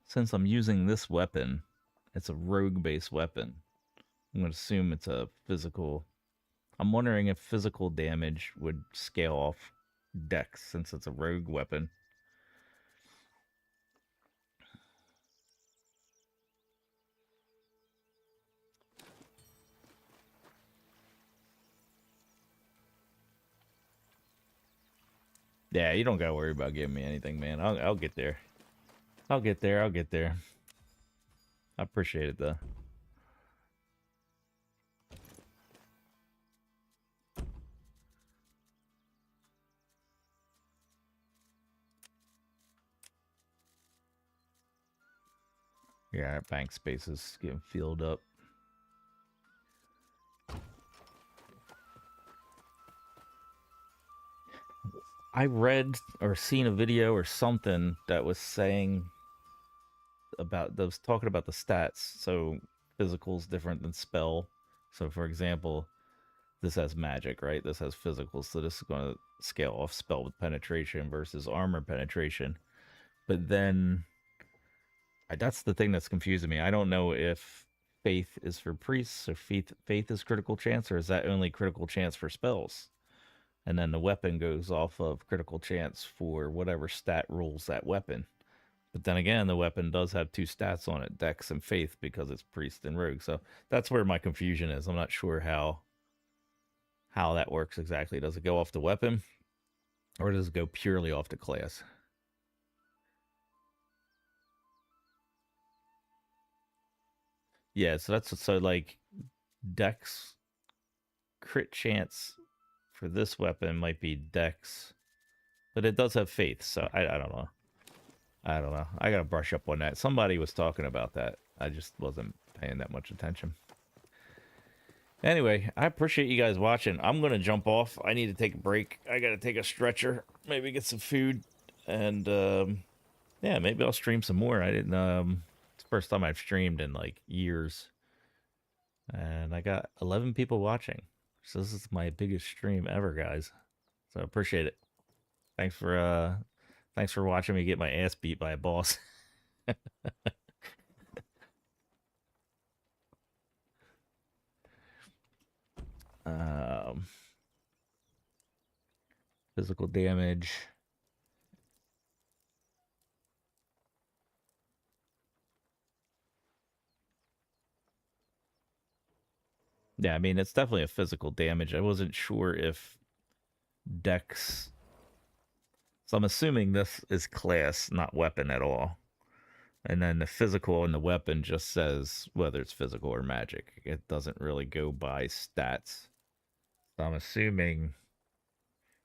Since I'm using this weapon, it's a rogue-based weapon. I'm going to assume it's a physical. I'm wondering if physical damage would scale off Dex since it's a rogue weapon. Yeah, you don't gotta worry about giving me anything, man. I'll get there. I'll get there. I'll get there. I appreciate it though. Yeah, our bank space is getting filled up. I read or seen a video or something that was saying about that was talking about the stats. So physical is different than spell. So for example, this has magic, right? This has physical, so this is going to scale off spell with penetration versus armor penetration. But then that's the thing that's confusing me. I don't know if faith is for priests or faith is critical chance, or is that only critical chance for spells? And then the weapon goes off of critical chance for whatever stat rules that weapon. But then again, the weapon does have 2 stats on it, Dex and Faith, because it's Priest and Rogue. So that's where my confusion is. I'm not sure how that works exactly. Does it go off the weapon, or does it go purely off the class? Yeah, so that's so like Dex crit chance for this weapon might be Dex. But it does have faith, so I don't know. I don't know. I gotta brush up on that. Somebody was talking about that. I just wasn't paying that much attention. Anyway, I appreciate you guys watching. I'm gonna jump off. I need to take a break. I gotta take a stretcher. Maybe get some food. And, yeah, maybe I'll stream some more. I didn't, it's the first time I've streamed in, like, years. And I got 11 people watching. So this is my biggest stream ever, guys. So I appreciate it. Thanks for watching me get my ass beat by a boss. um, Physical damage. Yeah, I mean, it's definitely a physical damage. I wasn't sure if Dex. So I'm assuming this is class, not weapon at all. And then the physical and the weapon just says whether it's physical or magic. It doesn't really go by stats. So I'm assuming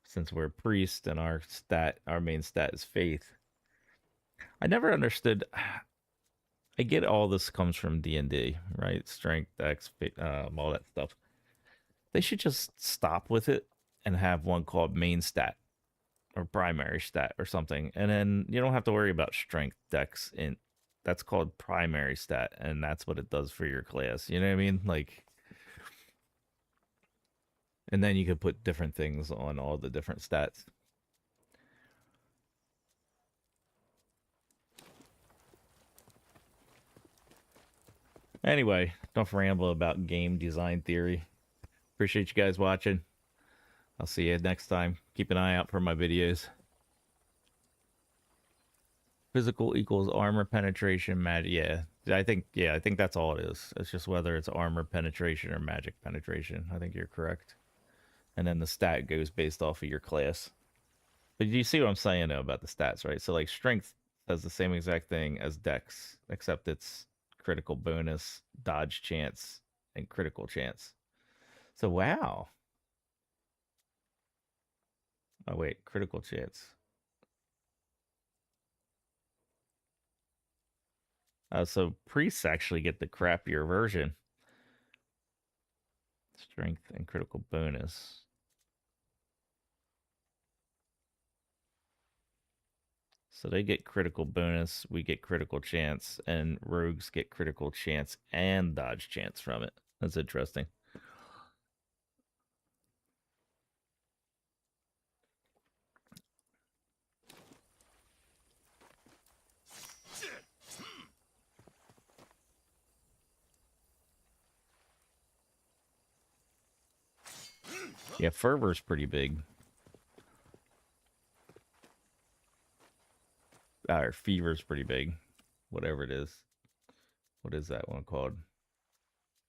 since we're a priest and our main stat is faith. I never understood. I get all this comes from D&D, right? Strength, Dex, all that stuff. They should just stop with it and have one called main stat or primary stat or something, and then you don't have to worry about strength, Dex, int. That's called primary stat, and that's what it does for your class. You know what I mean? Like, and then you could put different things on all the different stats. Anyway, don't ramble about game design theory. Appreciate you guys watching. I'll see you next time. Keep an eye out for my videos. Physical equals armor penetration, magic. Yeah, I think that's all it is. It's just whether it's armor penetration or magic penetration. I think you're correct. And then the stat goes based off of your class. But you see what I'm saying though about the stats, right? So like strength does the same exact thing as Dex, except it's critical bonus, dodge chance, and critical chance. So wow. Oh wait, critical chance. So priests actually get the crappier version. Strength and critical bonus. So they get critical bonus, we get critical chance, and rogues get critical chance and dodge chance from it. That's interesting. Yeah, Fervor's pretty big. Or Fever's pretty big. Whatever it is. What is that one called?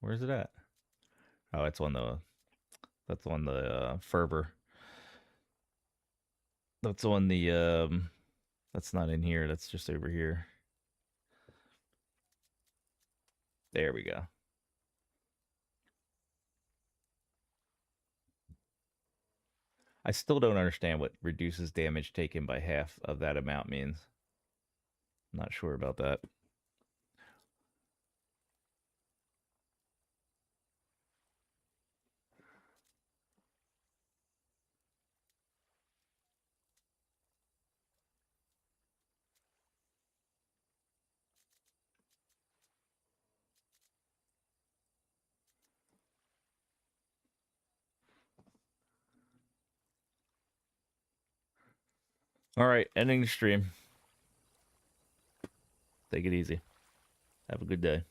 Where is it at? Oh, that's on the Fervor. That's on the that's not in here, that's just over here. There we go. I still don't understand what reduces damage taken by half of that amount means. I'm not sure about that. All right, ending the stream. Take it easy. Have a good day.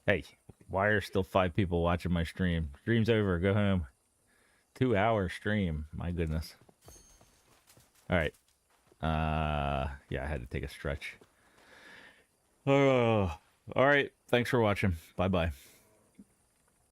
Hey, why are still 5 people watching my stream? Stream's over. Go home. 2-hour stream. My goodness. All right. Yeah, I had to take a stretch. Oh, all right. Thanks for watching. Bye-bye.